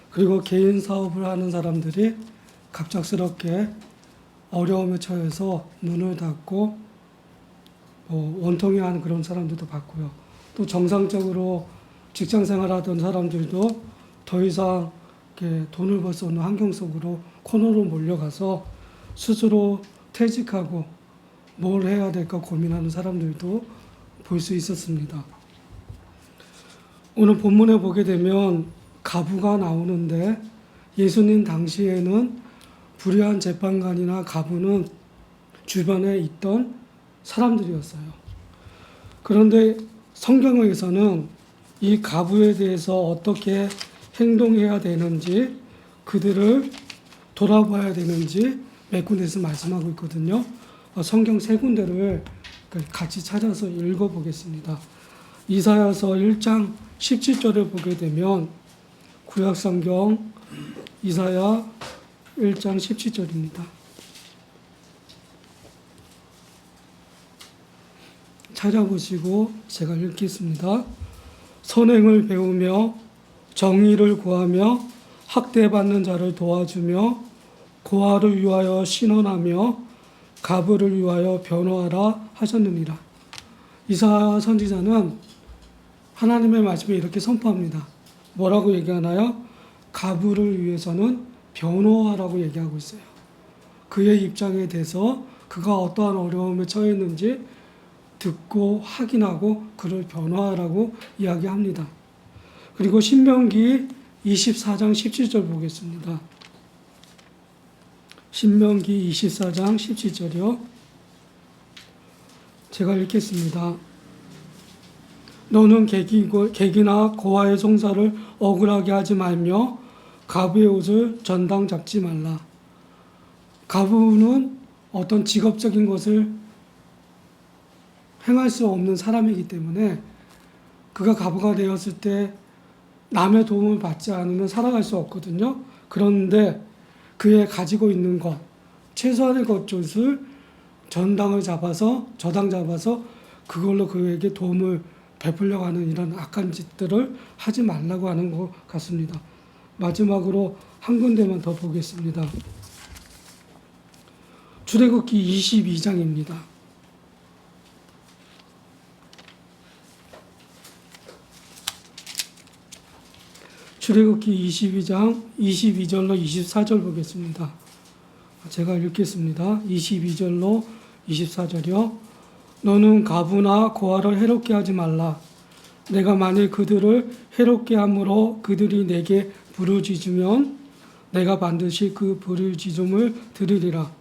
그리고 개인 사업을 하는 사람들이 갑작스럽게 어려움에 처해서 문을 닫고 원통이 하는 그런 사람들도 봤고요. 또 정상적으로 직장 생활하던 사람들도 더 이상 이렇게 돈을 벌 수 없는 환경 속으로 코너로 몰려가서 스스로 퇴직하고 뭘 해야 될까 고민하는 사람들도 볼 수 있었습니다. 오늘 본문에 보게 되면 가부가 나오는데 예수님 당시에는 불의한 재판관이나 가부는 주변에 있던 사람들이었어요. 그런데 성경에서는 이 가부에 대해서 어떻게 행동해야 되는지, 그들을 돌아봐야 되는지 몇 군데에서 말씀하고 있거든요. 성경 세 군데를 같이 찾아서 읽어보겠습니다. 이사야서 1장 17절을 보게 되면 구약성경 이사야 1장 17절입니다. 찾아보시고 제가 읽겠습니다. 선행을 배우며 정의를 구하며 학대받는 자를 도와주며 고아를 위하여 신원하며 가부를 위하여 변호하라 하셨느니라. 이사야 선지자는 하나님의 말씀에 이렇게 선포합니다. 뭐라고 얘기하나요? 가부를 위해서는 변호하라고 얘기하고 있어요. 그의 입장에 대해서 그가 어떠한 어려움에 처했는지 듣고 확인하고 그를 변호하라고 이야기합니다. 그리고 신명기 24장 17절 보겠습니다. 신명기 24장 17절이요. 제가 읽겠습니다. 너는 객이나 고아의 송사를 억울하게 하지 말며 가부의 옷을 전당 잡지 말라. 가부는 어떤 직업적인 것을 행할 수 없는 사람이기 때문에 그가 가부가 되었을 때 남의 도움을 받지 않으면 살아갈 수 없거든요. 그런데 그의 가지고 있는 것, 최소한의 것을 저당 잡아서 그걸로 그에게 도움을 베풀려고 하는 이런 악한 짓들을 하지 말라고 하는 것 같습니다. 마지막으로 한 군데만 더 보겠습니다. 출애굽기 22장입니다. 출애굽기 22장 22절로 24절 보겠습니다. 제가 읽겠습니다. 22절로 24절이요. 너는 가부나 고아를 해롭게 하지 말라. 내가 만일 그들을 해롭게 함으로 그들이 내게 부르짖으면 내가 반드시 그 부르짖음을 들으리라.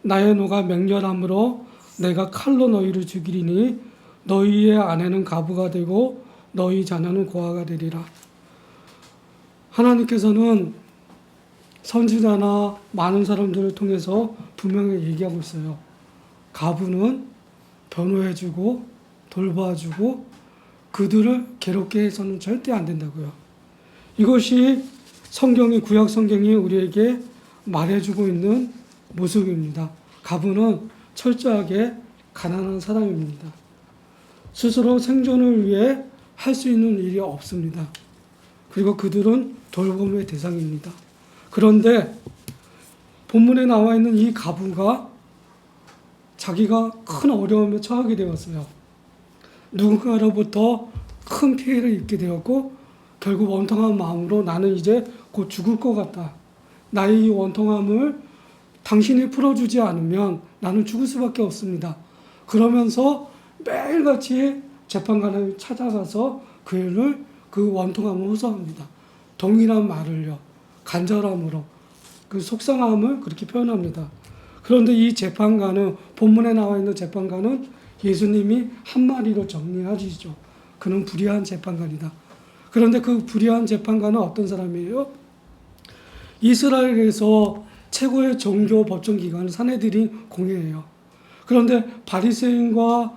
나의 노가 맹렬함으로 내가 칼로 너희를 죽이리니 너희의 아내는 가부가 되고 너희 자녀는 고아가 되리라. 하나님께서는 선지자나 많은 사람들을 통해서 분명히 얘기하고 있어요. 가부는 변호해주고 돌봐주고 그들을 괴롭게 해서는 절대 안 된다고요. 이것이 성경이, 구약 성경이 우리에게 말해주고 있는 모습입니다. 가부는 철저하게 가난한 사람입니다. 스스로 생존을 위해 할 수 있는 일이 없습니다. 그리고 그들은 돌봄의 대상입니다. 그런데 본문에 나와 있는 이 가부가 자기가 큰 어려움에 처하게 되었어요. 누군가로부터 큰 피해를 입게 되었고 결국 원통한 마음으로 나는 이제 곧 죽을 것 같다. 나의 이 원통함을 당신이 풀어주지 않으면 나는 죽을 수밖에 없습니다. 그러면서 매일같이 재판관을 찾아가서 그 원통함을 호소합니다. 동일한 말을요. 간절함으로 그 속상함을 그렇게 표현합니다. 그런데 이 재판관은, 본문에 나와 있는 재판관은 예수님이 한마디로 정리하시죠. 그는 불의한 재판관이다. 그런데 그 불의한 재판관은 어떤 사람이에요? 이스라엘에서 최고의 종교 법정기관은 산헤드린 공회예요. 그런데 바리새인과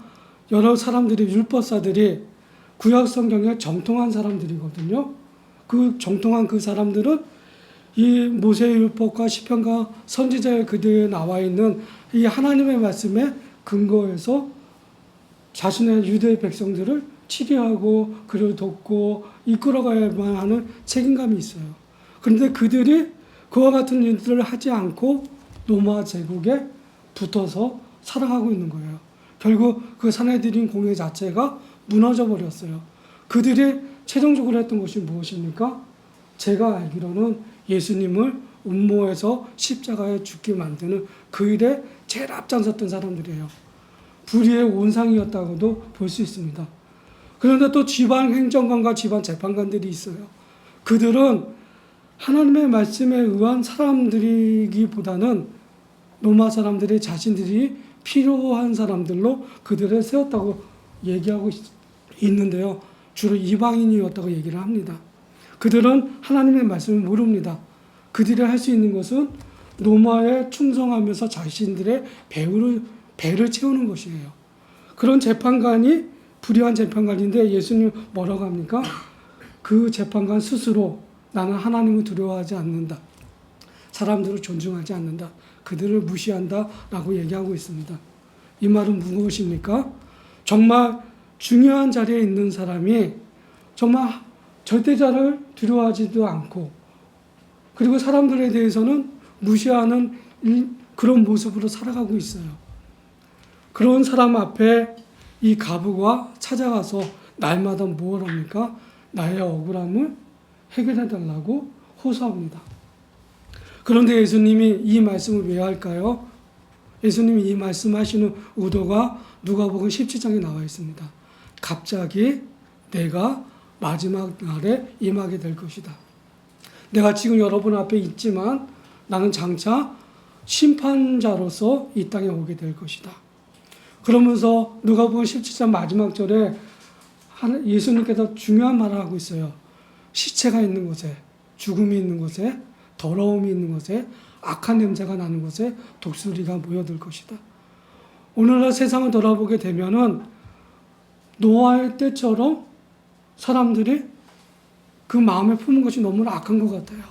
여러 사람들이, 율법사들이 구약 성경에 정통한 사람들이거든요. 그 정통한 그 사람들은 이 모세의 율법과 시편과 선지자의 글에 나와 있는 이 하나님의 말씀에 근거해서 자신의 유대 백성들을 치료하고 그를 돕고 이끌어가야만 하는 책임감이 있어요. 그런데 그들이 그와 같은 일들을 하지 않고 로마 제국에 붙어서 살아가고 있는 거예요. 결국 그 산헤드린 공회 자체가 무너져 버렸어요. 그들이 최종적으로 했던 것이 무엇입니까? 제가 알기로는 예수님을 음모해서 십자가에 죽게 만드는 그 일에 제일 앞장섰던 사람들이에요. 불의의 온상이었다고도 볼 수 있습니다. 그런데 또 지방 행정관과 지방 재판관들이 있어요. 그들은 하나님의 말씀에 의한 사람들이기보다는 로마 사람들이 자신들이 필요한 사람들로 그들을 세웠다고 얘기하고 있는데요. 주로 이방인이었다고 얘기를 합니다. 그들은 하나님의 말씀을 모릅니다. 그들이 할 수 있는 것은 로마에 충성하면서 자신들의 배를 채우는 것이에요. 그런 재판관이 불의한 재판관인데 예수님 뭐라고 합니까? 그 재판관 스스로 나는 하나님을 두려워하지 않는다. 사람들을 존중하지 않는다. 그들을 무시한다 라고 얘기하고 있습니다. 이 말은 무엇입니까? 정말 중요한 자리에 있는 사람이 정말 절대자를 두려워하지도 않고 그리고 사람들에 대해서는 무시하는 그런 모습으로 살아가고 있어요. 그런 사람 앞에 이 가부가 찾아가서 날마다 뭘 합니까? 나의 억울함을 해결해 달라고 호소합니다. 그런데 예수님이 이 말씀을 왜 할까요? 예수님이 이 말씀하시는 의도가 누가복음 17장에 나와 있습니다. 갑자기 내가 마지막 날에 임하게 될 것이다. 내가 지금 여러분 앞에 있지만 나는 장차 심판자로서 이 땅에 오게 될 것이다. 그러면서 누가복음 17장 마지막 절에 예수님께서 중요한 말을 하고 있어요. 시체가 있는 곳에, 죽음이 있는 곳에, 더러움이 있는 곳에, 악한 냄새가 나는 곳에 독수리가 모여들 것이다. 오늘날 세상을 돌아보게 되면은 노아의 때처럼 사람들이 그 마음에 품은 것이 너무나 악한 것 같아요.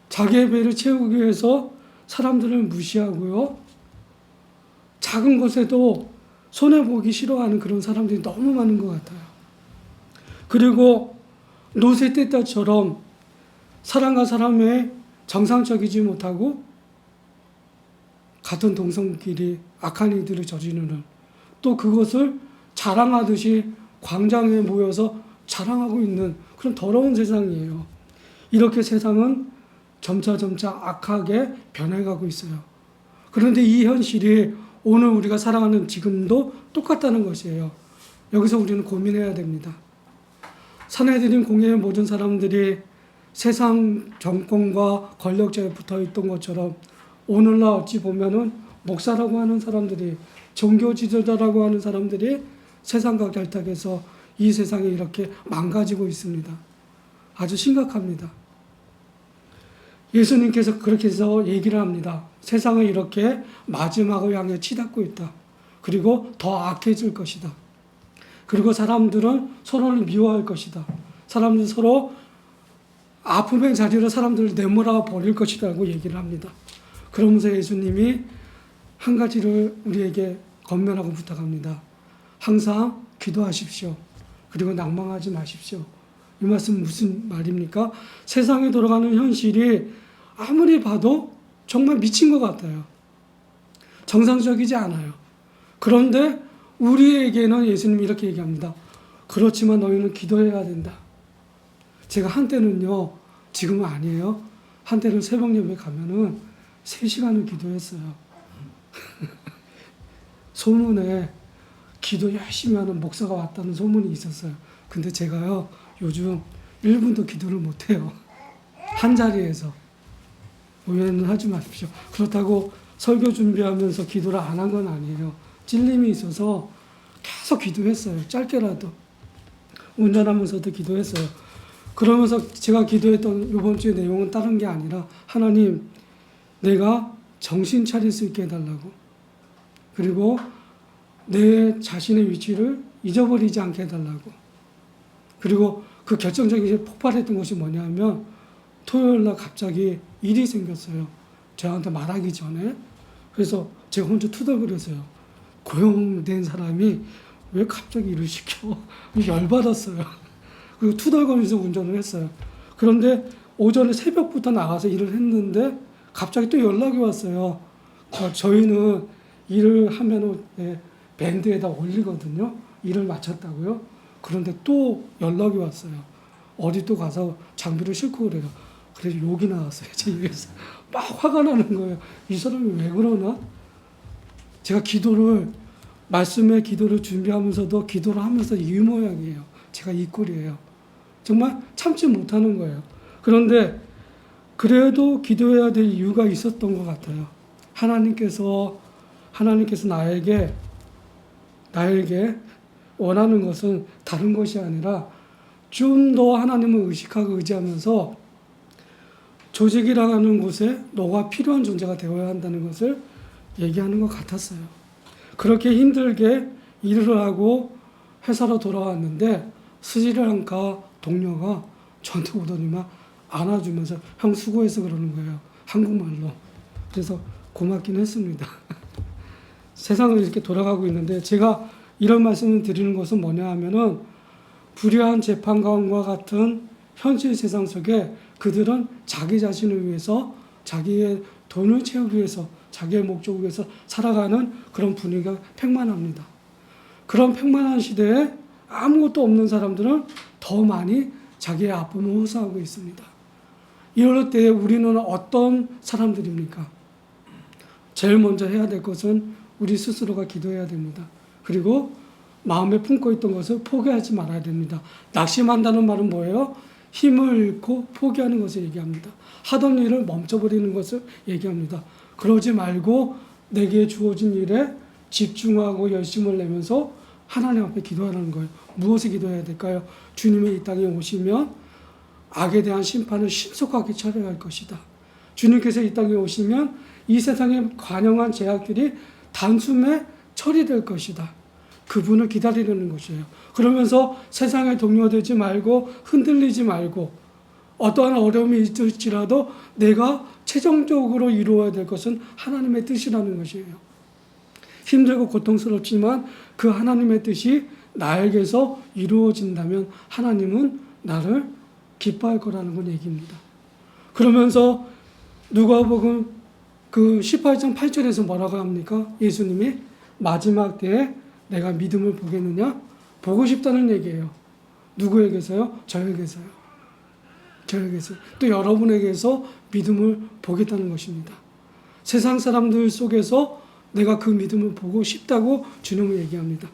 자기의 배를 채우기 위해서 사람들을 무시하고요. 작은 것에도 손해보기 싫어하는 그런 사람들이 너무 많은 것 같아요. 그리고 노세 때처럼 사람과 사람의 정상적이지 못하고 같은 동성끼리 악한 일들을 저지르는 또 그것을 자랑하듯이 광장에 모여서 자랑하고 있는 그런 더러운 세상이에요. 이렇게 세상은 점차 악하게 변해가고 있어요. 그런데 이 현실이 오늘 우리가 살아가는 지금도 똑같다는 것이에요. 여기서 우리는 고민해야 됩니다. 산헤드린 공회의 모든 사람들이 세상 정권과 권력자에 붙어있던 것처럼 오늘날 어찌 보면은 목사라고 하는 사람들이 종교 지도자라고 하는 사람들이 세상과 결탁해서 이 세상이 이렇게 망가지고 있습니다. 아주 심각합니다. 예수님께서 그렇게 해서 얘기를 합니다. 세상은 이렇게 마지막을 향해 치닫고 있다. 그리고 더 악해질 것이다. 그리고 사람들은 서로를 미워할 것이다. 사람들은 서로 아픔의 자리로 사람들을 내몰아 버릴 것이라고 얘기를 합니다. 그러면서 예수님이 한 가지를 우리에게 권면하고 부탁합니다. 항상 기도하십시오. 그리고 낭망하지 마십시오. 이 말씀은 무슨 말입니까? 세상에 돌아가는 현실이 아무리 봐도 정말 미친 것 같아요. 정상적이지 않아요. 그런데 우리에게는 예수님이 이렇게 얘기합니다. 그렇지만 너희는 기도해야 된다. 제가 한때는요, 지금은 아니에요. 한때는 새벽 예배 가면은 3시간을 기도했어요. 소문에 기도 열심히 하는 목사가 왔다는 소문이 있었어요. 근데 제가요, 요즘 1분도 기도를 못해요. 한 자리에서. 오해는 하지 마십시오. 그렇다고 설교 준비하면서 기도를 안 한 건 아니에요. 찔림이 있어서 계속 기도했어요. 짧게라도. 운전하면서도 기도했어요. 그러면서 제가 기도했던 이번 주의 내용은 다른 게 아니라 하나님, 내가 정신 차릴 수 있게 해달라고. 그리고 내 자신의 위치를 잊어버리지 않게 해달라고. 그리고 그 결정적인 폭발했던 것이 뭐냐면 토요일날 갑자기 일이 생겼어요. 저한테 말하기 전에. 그래서 제가 혼자 투덜거렸어요. 고용된 사람이 왜 갑자기 일을 시켜? 열받았어요. 그리고 투덜거리면서 운전을 했어요. 그런데 오전에 새벽부터 나가서 일을 했는데 갑자기 또 연락이 왔어요. 저희는 일을 하면 밴드에다 올리거든요. 일을 마쳤다고요. 그런데 또 연락이 왔어요. 어디 또 가서 장비를 싣고 그래요. 그래서 욕이 나왔어요. 제 입에서. 막 화가 나는 거예요. 이 사람이 왜 그러나? 제가 말씀의 기도를 준비하면서도 기도를 하면서 이 모양이에요. 제가 이 꼴이에요. 정말 참지 못하는 거예요. 그런데 그래도 기도해야 될 이유가 있었던 것 같아요. 하나님께서 나에게 원하는 것은 다른 것이 아니라 좀 더 하나님을 의식하고 의지하면서 조직이라는 곳에 너가 필요한 존재가 되어야 한다는 것을 얘기하는 것 같았어요. 그렇게 힘들게 일을 하고 회사로 돌아왔는데 스리랑카 동료가 저한테 오더니만 안아주면서 형 수고해서 그러는 거예요. 한국말로. 그래서 고맙긴 했습니다. 세상은 이렇게 돌아가고 있는데 제가 이런 말씀을 드리는 것은 뭐냐 하면은 불의한 재판관과 같은 현실 세상 속에 그들은 자기 자신을 위해서 자기의 돈을 채우기 위해서 자기의 목적을 위해서 살아가는 그런 분위기가 팽만합니다. 그런 팽만한 시대에 아무것도 없는 사람들은 더 많이 자기의 아픔을 호소하고 있습니다. 이럴 때 우리는 어떤 사람들입니까? 제일 먼저 해야 될 것은 우리 스스로가 기도해야 됩니다. 그리고 마음에 품고 있던 것을 포기하지 말아야 됩니다. 낙심한다는 말은 뭐예요? 힘을 잃고 포기하는 것을 얘기합니다. 하던 일을 멈춰버리는 것을 얘기합니다. 그러지 말고 내게 주어진 일에 집중하고 열심을 내면서 하나님 앞에 기도하라는 거예요. 무엇을 기도해야 될까요? 주님이 이 땅에 오시면 악에 대한 심판을 신속하게 처리할 것이다. 주님께서 이 땅에 오시면 이 세상에 관영한 죄악들이 단숨에 처리될 것이다. 그분을 기다리려는 것이에요. 그러면서 세상에 동요되지 말고 흔들리지 말고 어떠한 어려움이 있을지라도 내가 최종적으로 이루어야 될 것은 하나님의 뜻이라는 것이에요. 힘들고 고통스럽지만 그 하나님의 뜻이 나에게서 이루어진다면 하나님은 나를 기뻐할 거라는 건 얘기입니다. 그러면서 누가복음 그 18장 8절에서 뭐라고 합니까? 예수님이 마지막 때에 내가 믿음을 보겠느냐? 보고 싶다는 얘기예요. 누구에게서요? 저에게서요. 저에게서. 또 여러분에게서 믿음을 보겠다는 것입니다. 세상 사람들 속에서 내가 그 믿음을 보고 싶다고 주님은 얘기합니다.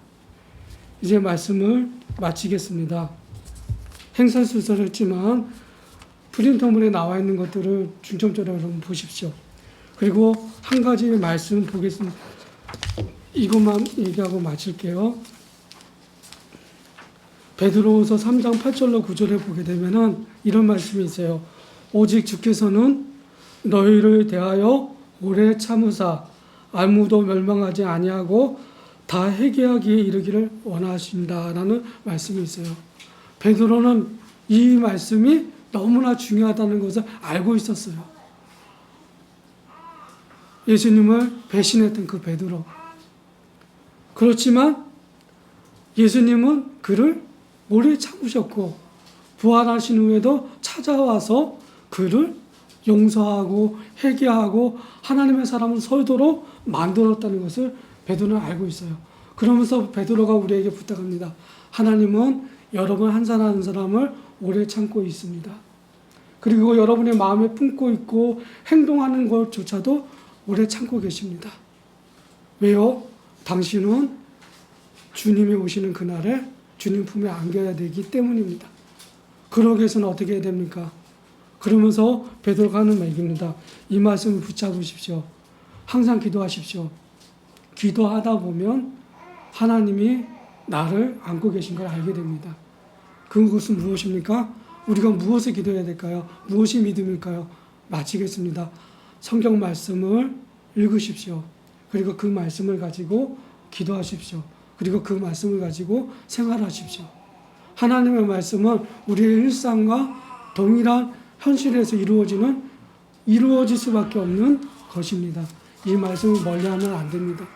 이제 말씀을 마치겠습니다. 행설수설 했지만 프린터물에 나와 있는 것들을 중점적으로 여러분 보십시오. 그리고 한 가지 말씀 보겠습니다. 이것만 얘기하고 마칠게요. 베드로후서 3장 8절로 9절에 보게 되면은 이런 말씀이 있어요. 오직 주께서는 너희를 대하여 오래 참으사 아무도 멸망하지 아니하고 다 회개하기에 이르기를 원하신다라는 말씀이 있어요. 베드로는 이 말씀이 너무나 중요하다는 것을 알고 있었어요. 예수님을 배신했던 그 베드로. 그렇지만 예수님은 그를 오래 참으셨고 부활하신 후에도 찾아와서 그를 용서하고 회개하고 하나님의 사람을 서도록 만들었다는 것을 베드로는 알고 있어요. 그러면서 베드로가 우리에게 부탁합니다. 하나님은 여러분 한 사람 한 사람을 오래 참고 있습니다. 그리고 여러분의 마음에 품고 있고 행동하는 것조차도 오래 참고 계십니다. 왜요? 당신은 주님이 오시는 그날에 주님 품에 안겨야 되기 때문입니다. 그러기 위해서는 어떻게 해야 됩니까? 그러면서 베드로가 하는 얘기입니다. 이 말씀을 붙잡으십시오. 항상 기도하십시오. 기도하다 보면 하나님이 나를 안고 계신 걸 알게 됩니다. 그것은 무엇입니까? 우리가 무엇을 기도해야 될까요? 무엇이 믿음일까요? 마치겠습니다. 성경 말씀을 읽으십시오. 그리고 그 말씀을 가지고 기도하십시오. 그리고 그 말씀을 가지고 생활하십시오. 하나님의 말씀은 우리의 일상과 동일한 현실에서 이루어질 수밖에 없는 것입니다. 이 말씀을 멀리하면 안 됩니다.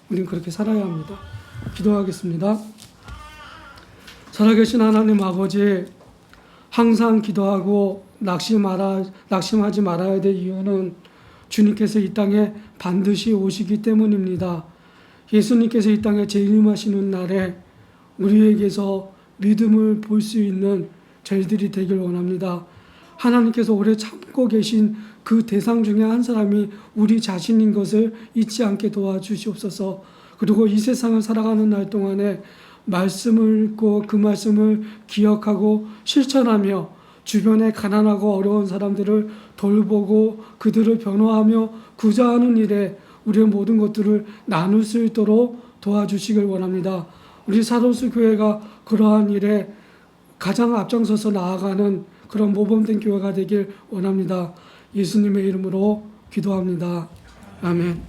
우리는 그렇게 살아야 합니다. 기도하겠습니다. 살아계신 하나님 아버지, 항상 기도하고 낙심하지 말아야 될 이유는 주님께서 이 땅에 반드시 오시기 때문입니다. 예수님께서 이 땅에 재림하시는 날에 우리에게서 믿음을 볼 수 있는 저희들이 되길 원합니다. 하나님께서 오래 참고 계신 그 대상 중에 한 사람이 우리 자신인 것을 잊지 않게 도와주시옵소서. 그리고 이 세상을 살아가는 날 동안에 말씀을 읽고 그 말씀을 기억하고 실천하며 주변에 가난하고 어려운 사람들을 돌보고 그들을 변호하며 구제하는 일에 우리의 모든 것들을 나눌 수 있도록 도와주시길 원합니다. 우리 사도수 교회가 그러한 일에 가장 앞장서서 나아가는 그런 모범된 교회가 되길 원합니다. 예수님의 이름으로 기도합니다. 아멘.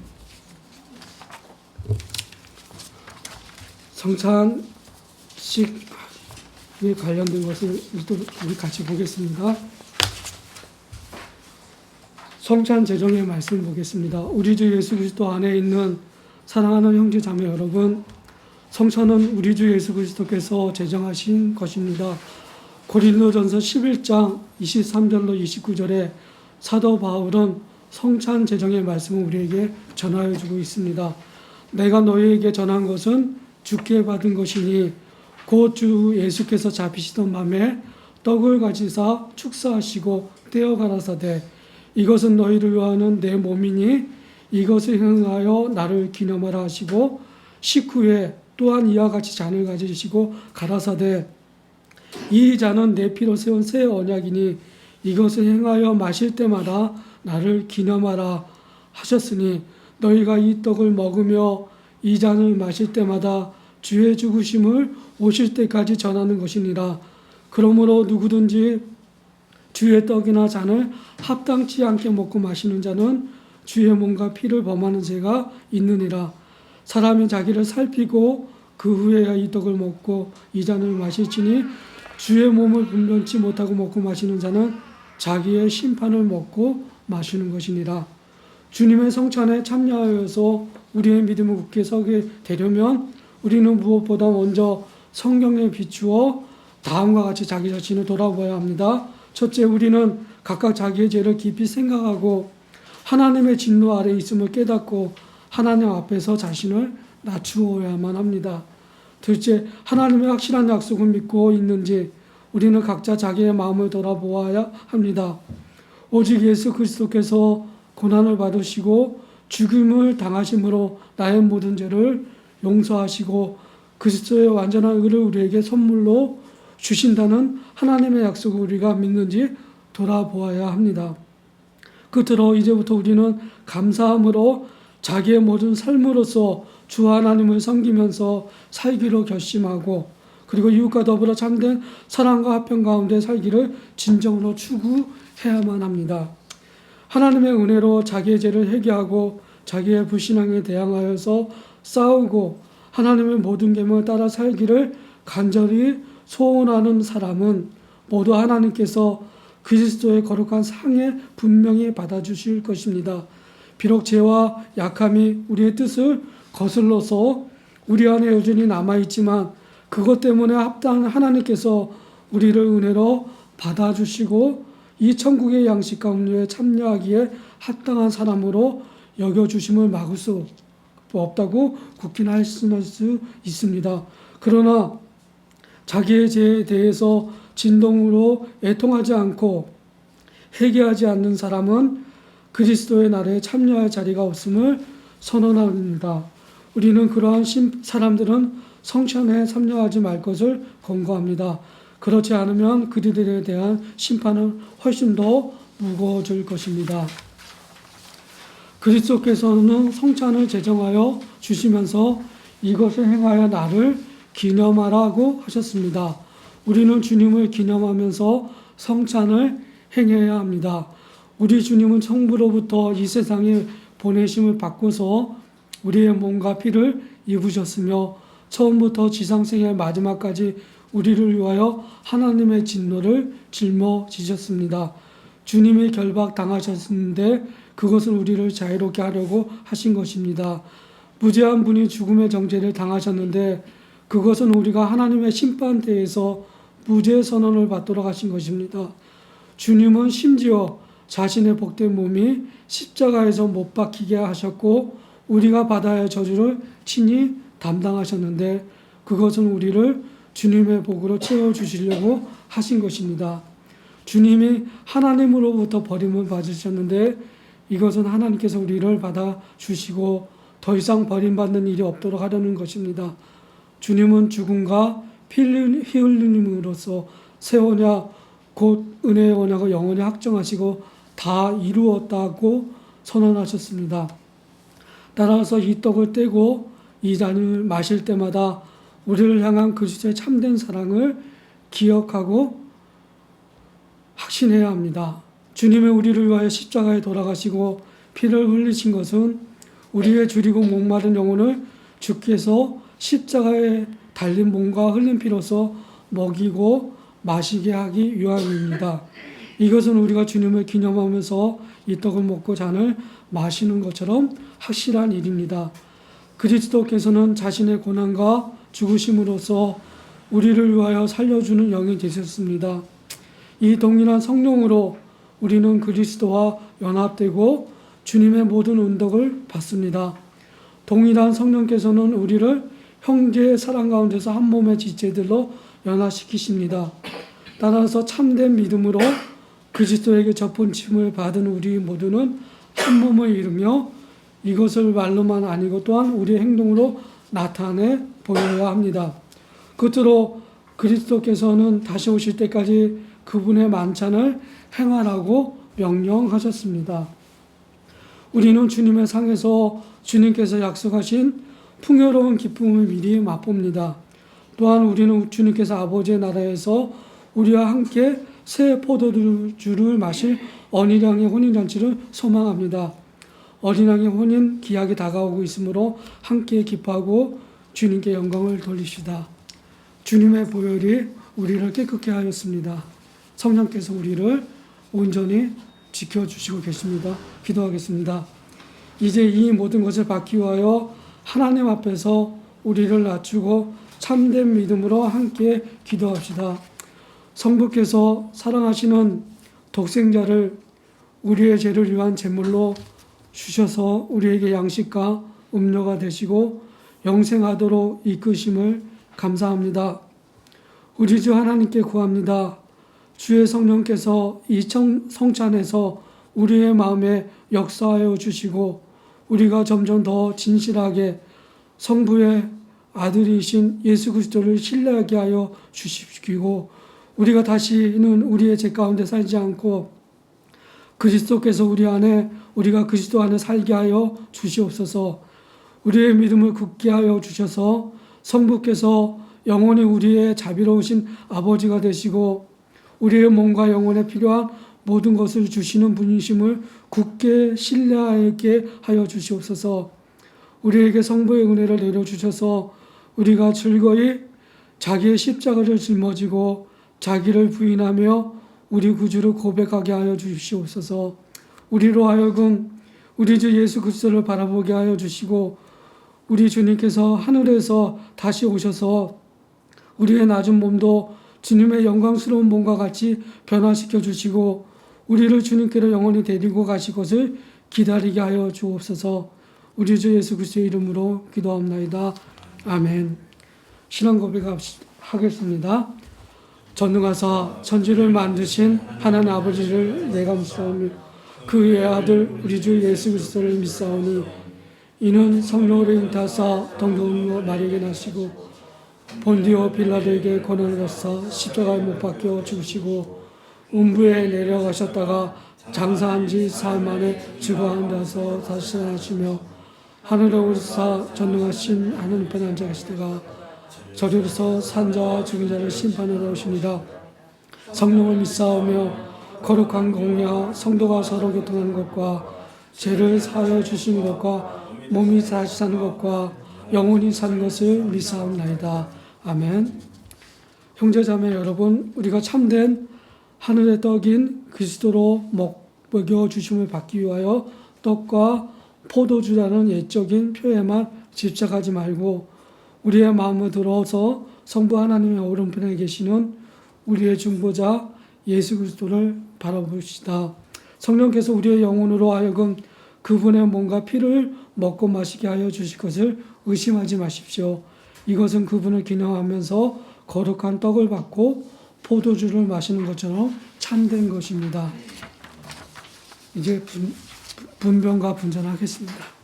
성찬식에 관련된 것을 우리 같이 보겠습니다. 성찬 제정의 말씀 보겠습니다. 우리 주 예수 그리스도 안에 있는 사랑하는 형제 자매 여러분, 성찬은 우리 주 예수 그리스도께서 제정하신 것입니다. 고린도전서 11장 23절로 29절에 사도 바울은 성찬 제정의 말씀을 우리에게 전하여 주고 있습니다. 내가 너희에게 전한 것은 주께 받은 것이니 곧 주 예수께서 잡히시던 밤에 떡을 가지사 축사하시고 떼어 가라사대 이것은 너희를 위하는 내 몸이니 이것을 행하여 나를 기념하라 하시고 식후에 또한 이와 같이 잔을 가지시고 가라사대 이 잔은 내 피로 세운 새 언약이니 이것을 행하여 마실 때마다 나를 기념하라 하셨으니 너희가 이 떡을 먹으며 이 잔을 마실 때마다 주의 죽으심을 오실 때까지 전하는 것이니라. 그러므로 누구든지 주의 떡이나 잔을 합당치 않게 먹고 마시는 자는 주의 몸과 피를 범하는 죄가 있느니라. 사람이 자기를 살피고 그 후에야 이 떡을 먹고 이 잔을 마실지니 주의 몸을 분별치 못하고 먹고 마시는 자는 자기의 심판을 먹고 마시는 것이니라. 주님의 성찬에 참여하여서 우리의 믿음을 굳게 서게 되려면 우리는 무엇보다 먼저 성경에 비추어 다음과 같이 자기 자신을 돌아보아야 합니다. 첫째, 우리는 각각 자기의 죄를 깊이 생각하고 하나님의 진노 아래 있음을 깨닫고 하나님 앞에서 자신을 낮추어야만 합니다. 둘째, 하나님의 확실한 약속을 믿고 있는지 우리는 각자 자기의 마음을 돌아보아야 합니다. 오직 예수 그리스도께서 고난을 받으시고 죽임을 당하심으로 나의 모든 죄를 용서하시고 그리스도의 완전한 의를 우리에게 선물로 주신다는 하나님의 약속을 우리가 믿는지 돌아보아야 합니다. 끝으로 이제부터 우리는 감사함으로 자기의 모든 삶으로서 주 하나님을 섬기면서 살기로 결심하고 그리고 이웃과 더불어 참된 사랑과 화평 가운데 살기를 진정으로 추구해야만 합니다. 하나님의 은혜로 자기의 죄를 회개하고 자기의 불신앙에 대항하여서 싸우고 하나님의 모든 계명을 따라 살기를 간절히 소원하는 사람은 모두 하나님께서 그리스도의 거룩한 상에 분명히 받아주실 것입니다. 비록 죄와 약함이 우리의 뜻을 거슬러서 우리 안에 여전히 남아있지만 그것 때문에 합당한 하나님께서 우리를 은혜로 받아주시고 이 천국의 양식과 음료에 참여하기에 합당한 사람으로 여겨주심을 막을 수 없다고 굳게 말씀할 수 있습니다. 그러나 자기의 죄에 대해서 진동으로 애통하지 않고 회개하지 않는 사람은 그리스도의 날에 참여할 자리가 없음을 선언합니다. 우리는 그러한 사람들은 성찬에 참여하지 말 것을 권고합니다. 그렇지 않으면 그들에 대한 심판은 훨씬 더 무거워질 것입니다. 그리스도께서는 성찬을 제정하여 주시면서 이것을 행하여 나를 기념하라고 하셨습니다. 우리는 주님을 기념하면서 성찬을 행해야 합니다. 우리 주님은 성부로부터 이 세상에 보내심을 받고서 우리의 몸과 피를 입으셨으며 처음부터 지상생의 마지막까지 우리를 위하여 하나님의 진노를 짊어지셨습니다. 주님이 결박당하셨는데 그것은 우리를 자유롭게 하려고 하신 것입니다. 무죄한 분이 죽음의 정죄를 당하셨는데 그것은 우리가 하나님의 심판대에서 무죄 선언을 받도록 하신 것입니다. 주님은 심지어 자신의 복된 몸이 십자가에서 못 박히게 하셨고 우리가 받아야 할 저주를 친히 담당하셨는데 그것은 우리를 주님의 복으로 채워주시려고 하신 것입니다. 주님이 하나님으로부터 버림을 받으셨는데 이것은 하나님께서 우리를 받아주시고 더 이상 버림받는 일이 없도록 하려는 것입니다. 주님은 죽음과 피 흘림으로써 새 언약 곧 은혜의 언약을 영원히 확정하시고 다 이루었다고 선언하셨습니다. 따라서 이 떡을 떼고 이 잔을 마실 때마다 우리를 향한 그리스도의 참된 사랑을 기억하고 확신해야 합니다. 주님의 우리를 위하여 십자가에 돌아가시고 피를 흘리신 것은 우리의 줄이고 목마른 영혼을 주께서 십자가에 달린 몸과 흘린 피로서 먹이고 마시게 하기 위함입니다. 이것은 우리가 주님을 기념하면서 이 떡을 먹고 잔을 마시는 것처럼 확실한 일입니다. 그리스도께서는 자신의 고난과 죽으심으로써 우리를 위하여 살려주는 영이 되셨습니다. 이 동일한 성령으로 우리는 그리스도와 연합되고 주님의 모든 은덕을 받습니다. 동일한 성령께서는 우리를 형제의 사랑 가운데서 한 몸의 지체들로 연합시키십니다. 따라서 참된 믿음으로 그리스도에게 접붙임을 받은 우리 모두는 한 몸을 이루며 이것을 말로만 아니고 또한 우리의 행동으로 나타내 보여야 합니다. 끝으로 그리스도께서는 다시 오실 때까지 그분의 만찬을 행하라고 명령하셨습니다. 우리는 주님의 상에서 주님께서 약속하신 풍요로운 기쁨을 미리 맛봅니다. 또한 우리는 주님께서 아버지의 나라에서 우리와 함께 새 포도주를 마실 어린 양의 혼인잔치를 소망합니다. 어린 양의 혼인 기약이 다가오고 있으므로 함께 기뻐하고 주님께 영광을 돌립시다. 주님의 보혈이 우리를 깨끗게 하였습니다. 성령께서 우리를 온전히 지켜주시고 계십니다. 기도하겠습니다. 이제 이 모든 것을 받기 위하여 하나님 앞에서 우리를 낮추고 참된 믿음으로 함께 기도합시다. 성부께서 사랑하시는 독생자를 우리의 죄를 위한 제물로 주셔서 우리에게 양식과 음료가 되시고 영생하도록 이끄심을 감사합니다. 우리 주 하나님께 구합니다. 주의 성령께서 이 성찬에서 우리의 마음에 역사하여 주시고 우리가 점점 더 진실하게 성부의 아들이신 예수 그리스도를 신뢰하게 하여 주시고 우리가 다시는 우리의 죄 가운데 살지 않고 그리스도께서 우리 안에 우리가 그리스도 안에 살게 하여 주시옵소서. 우리의 믿음을 굳게 하여 주셔서 성부께서 영원히 우리의 자비로우신 아버지가 되시고 우리의 몸과 영혼에 필요한 모든 것을 주시는 분이심을 굳게 신뢰하게 하여 주시옵소서. 우리에게 성부의 은혜를 내려주셔서 우리가 즐거이 자기의 십자가를 짊어지고 자기를 부인하며 우리 구주를 고백하게 하여 주시옵소서. 우리로 하여금 우리 주 예수 그리스도를 바라보게 하여 주시고 우리 주님께서 하늘에서 다시 오셔서 우리의 낮은 몸도 주님의 영광스러운 몸과 같이 변화시켜 주시고 우리를 주님께로 영원히 데리고 가실 것을 기다리게 하여 주옵소서. 우리 주 예수 그리스도의 이름으로 기도합나이다. 아멘. 신앙 고백하겠습니다. 전능하사 천지를 만드신 하나님 아버지를 내가 믿사오며 그의 아들 우리 주 예수 그리스도를 믿사오니 이는 성령으로 잉타사 동정녀 마리아에게 나시고 본디오 빌라도에게 고난을 받사 십자가에 못 박혀 죽으시고 음부에 내려가셨다가 장사한 지 사흘 만에 주거한 데서 다시 살아나시며 하늘에 오르사 전능하신 하나님 편에 앉아 계시다가 저리로서 산자와 죽은 자를 심판하러 오십니다. 성령을 믿사오며 거룩한 공야 성도가 서로 교통하는 것과 죄를 사하여 주시는 것과 몸이 다시 사는 것과 영원히 사는 것을 믿사옵나이다. 아멘. 형제자매 여러분, 우리가 참된 하늘의 떡인 그리스도로 먹여 주심을 받기 위하여 떡과 포도주라는 예적인 표에만 집착하지 말고 우리의 마음을 들어서 성부 하나님의 오른편에 계시는 우리의 중보자 예수 그리스도를 바라봅시다. 성령께서 우리의 영혼으로 하여금 그분의 몸과 피를 먹고 마시게 하여 주실 것을 의심하지 마십시오. 이것은 그분을 기념하면서 거룩한 떡을 받고 포도주를 마시는 것처럼 참된 것입니다. 이제 분변과 분전하겠습니다.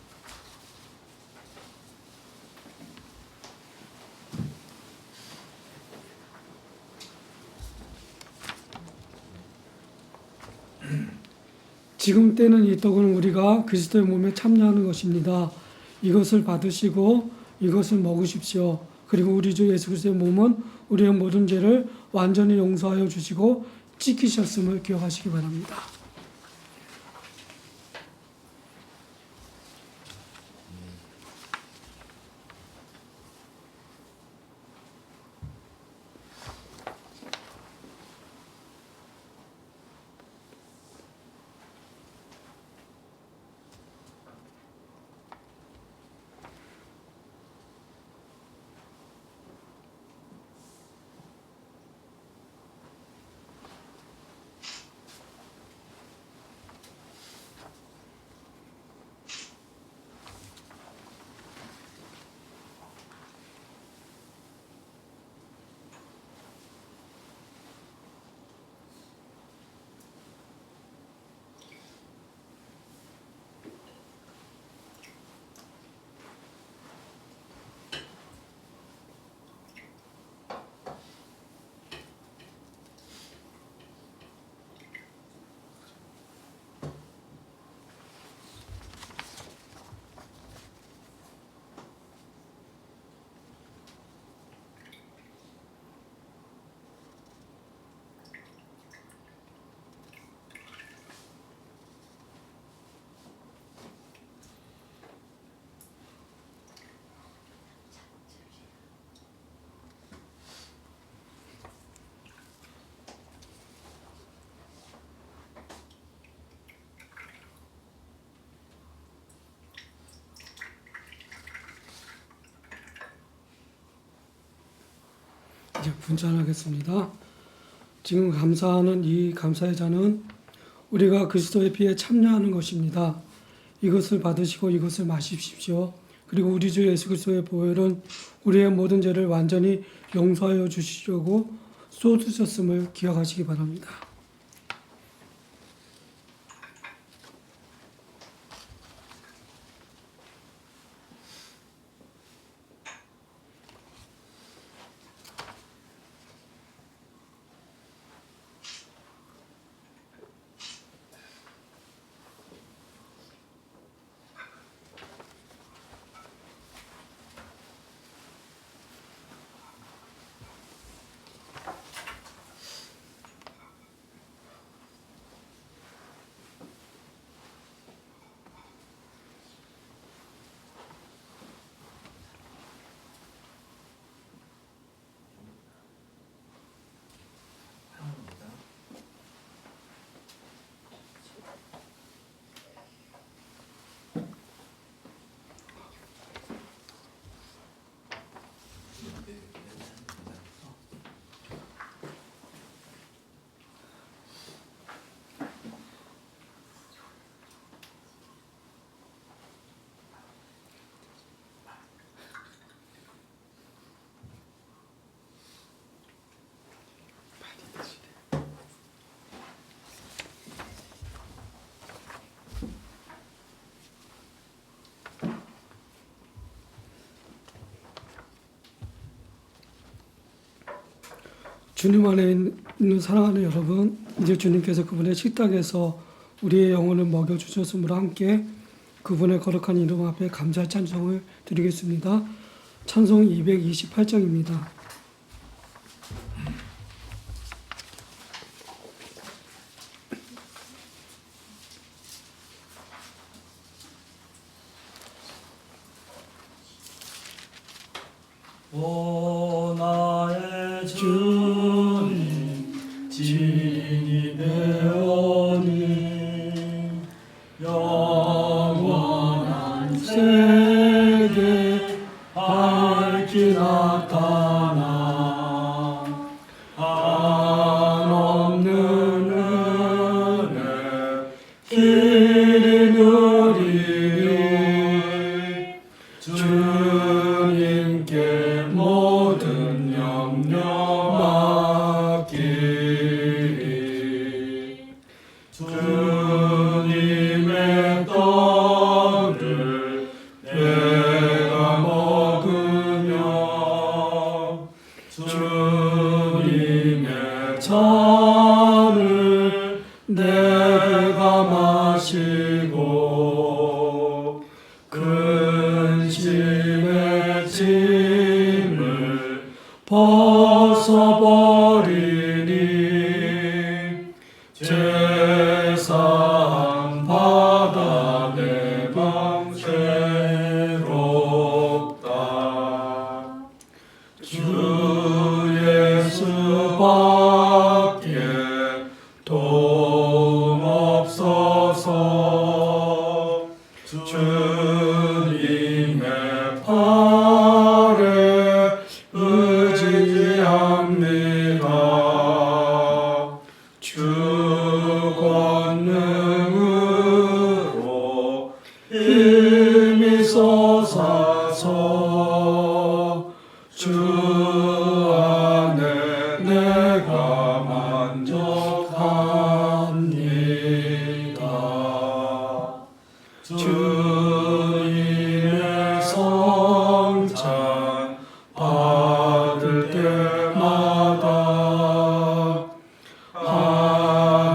지금 때는 이 떡은 우리가 그리스도의 몸에 참여하는 것입니다. 이것을 받으시고 이것을 먹으십시오. 그리고 우리 주 예수 그리스도의 몸은 우리의 모든 죄를 완전히 용서하여 주시고 찢기셨음을 기억하시기 바랍니다. 이제 분찬하겠습니다. 지금 감사하는 이 감사의 잔은 우리가 그리스도의 피에 참여하는 것입니다. 이것을 받으시고 이것을 마십시오. 그리고 우리 주 예수 그리스도의 보혈은 우리의 모든 죄를 완전히 용서하여 주시려고 쏟으셨음을 기억하시기 바랍니다. 주님 안에 있는 사랑하는 여러분, 이제 주님께서 그분의 식탁에서 우리의 영혼을 먹여주셨으므로 함께 그분의 거룩한 이름 앞에 감사 찬송을 드리겠습니다. 찬송 228장입니다. 오 나의 주님 진이 배우니 영원한 세계 밝히 나타나 한없는 은혜 길이 누리니 주님께 모든 염려 맡기리 주님의 떡을 내가 먹으며 주님의 잔을 내가 마시고 근심의 짐을 벗어버리니 죄사함 받아 내 맘 새롭다 주 예수밖에 도움 없어서 주님의 팔에 의지합니다. 주 권능으로 힘이 솟아서 주 안에 내가 만족합니다. 주님의 성찬 받을 때마다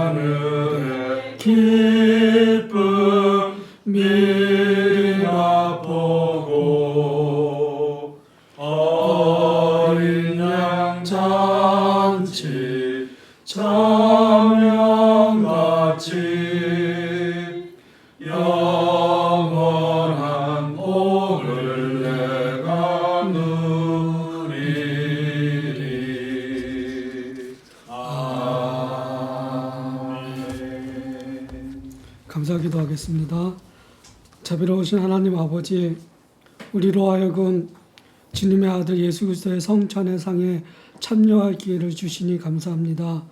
하늘의 기쁨 미리 맛보고 어린 양 잔치 참여같이 영원한 복을 내가 누리리. 아멘. 감사 기도하겠습니다. 자비로우신 하나님 아버지, 우리로 하여금 주님의 아들 예수 그리스도의 성찬의 상에 참여할 기회를 주시니 감사합니다.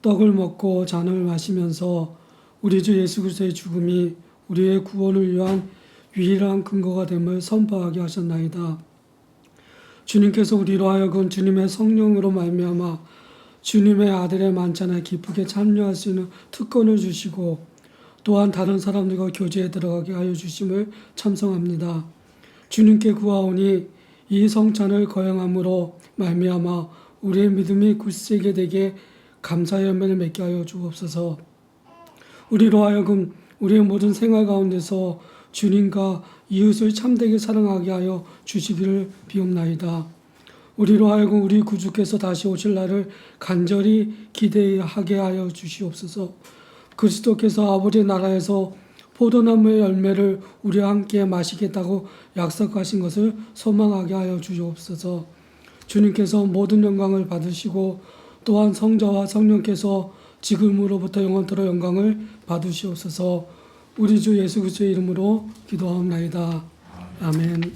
떡을 먹고 잔을 마시면서 우리 주 예수 그리스도의 죽음이 우리의 구원을 위한 유일한 근거가 됨을 선포하게 하셨나이다. 주님께서 우리로 하여금 주님의 성령으로 말미암아 주님의 아들의 만찬에 기쁘게 참여할 수 있는 특권을 주시고 또한 다른 사람들과 교제에 들어가게 하여 주심을 참성합니다. 주님께 구하오니 이 성찬을 거행함으로 말미암아 우리의 믿음이 굳세게 되게 감사의 열매를 맺게 하여 주옵소서. 우리로 하여금 우리의 모든 생활 가운데서 주님과 이웃을 참되게 사랑하게 하여 주시기를 비옵나이다. 우리로 하여금 우리 구주께서 다시 오실 날을 간절히 기대하게 하여 주시옵소서. 그리스도께서 아버지 나라에서 포도나무의 열매를 우리와 함께 마시겠다고 약속하신 것을 소망하게 하여 주옵소서. 주님께서 모든 영광을 받으시고 또한 성자와 성령께서 지금으로부터 영원토록 영광을 받으시옵소서. 우리 주 예수 그리스도의 이름으로 기도하옵나이다. 아멘.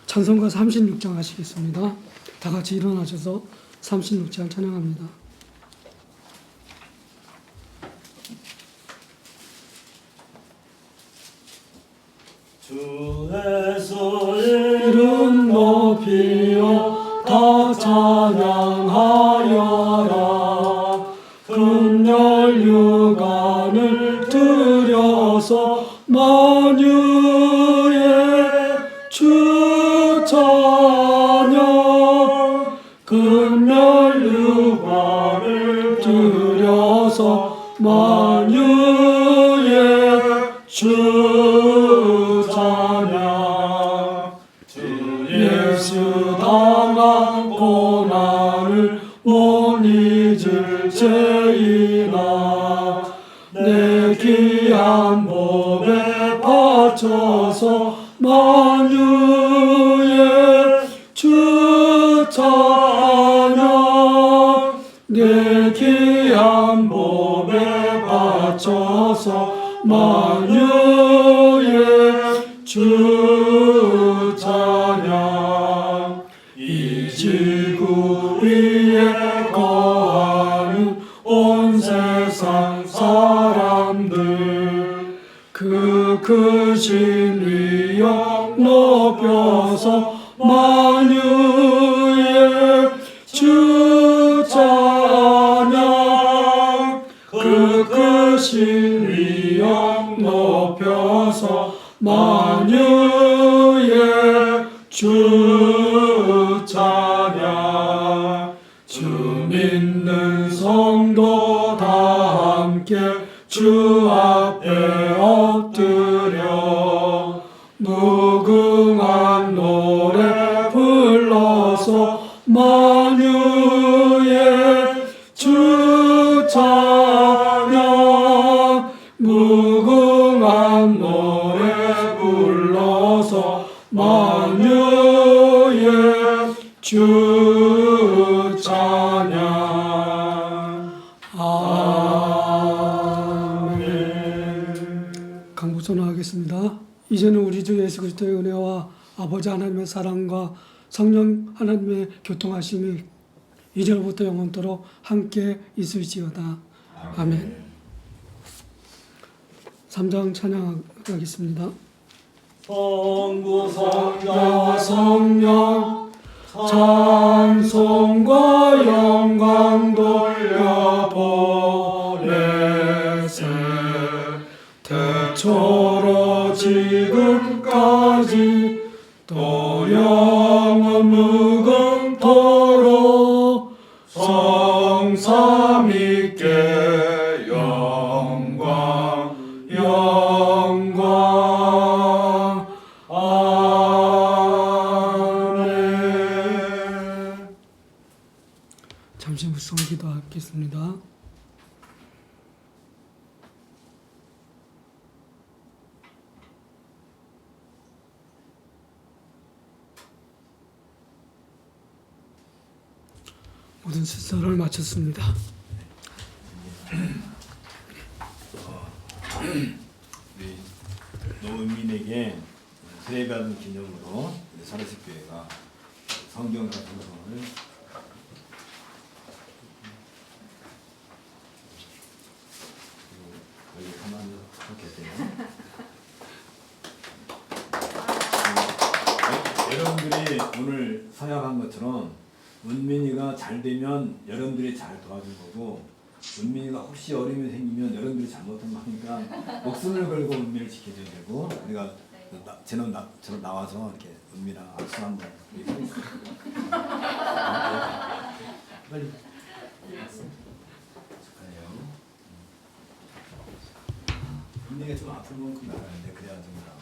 찬송가 36장 하시겠습니다. 다 같이 일어나셔서 36장 찬양합니다. 주 예수 이름 높이어 다 찬양하여라. 금열 육안을 만유의 주 찬양. 예수 당한 고난을 못 잊을 죄이나 내 귀한 법에 바쳐서 만유의 주 찬양. 내 귀한 법에 바쳐서 만유의 주 찬양. 이 지구 위에 거하는 온 세상 사람들 그 크신 위엄 높여서 만유의 주 찬양. 그 크신 위엄 높여서 만유의 주 찬양. 주 믿는 성도 다 함께 주 앞에 엎드려 무궁한 노래 불러서 만유의 주 찬양. 무궁한 노래 불러서 만유의 주 찬양. 아멘. 강구 선언하겠습니다. 이제는 우리 주 예수 그리스도의 은혜와 아버지 하나님의 사랑과 성령 하나님의 교통하심이 이제부터 영원토록 함께 있을지어다. 아멘. 3장 찬양하겠습니다. 성부 성자와 성령 찬송과 영광 돌려보내세. 태초로 지금까지 또 영원 무궁토록 성삼위께 영광 영광. 아멘. 잠시 묵상 기도하겠습니다. 모든 순서를 마쳤습니다. 우리 노은민에게 세례받은 기념으로 우리 사라식교회가 성경 같은 것을 여기 가만히 계세요. 여러분들이 오늘 서약한 것처럼 은민이가 잘 되면 여러분들이 잘 도와줄 거고, 은민이가 혹시 어려움이 생기면 여러분들이 잘못하면 하니까 목숨을 걸고 은민을 지켜줘야 되고, 우리가 저는 나와서 이렇게 은민아 악수 한번 빨리 축하해요. 은민이가 좀 아픈 만큼 나가는데 그래야 좀 나아.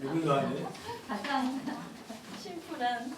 이걸로 하네. 가장 심플한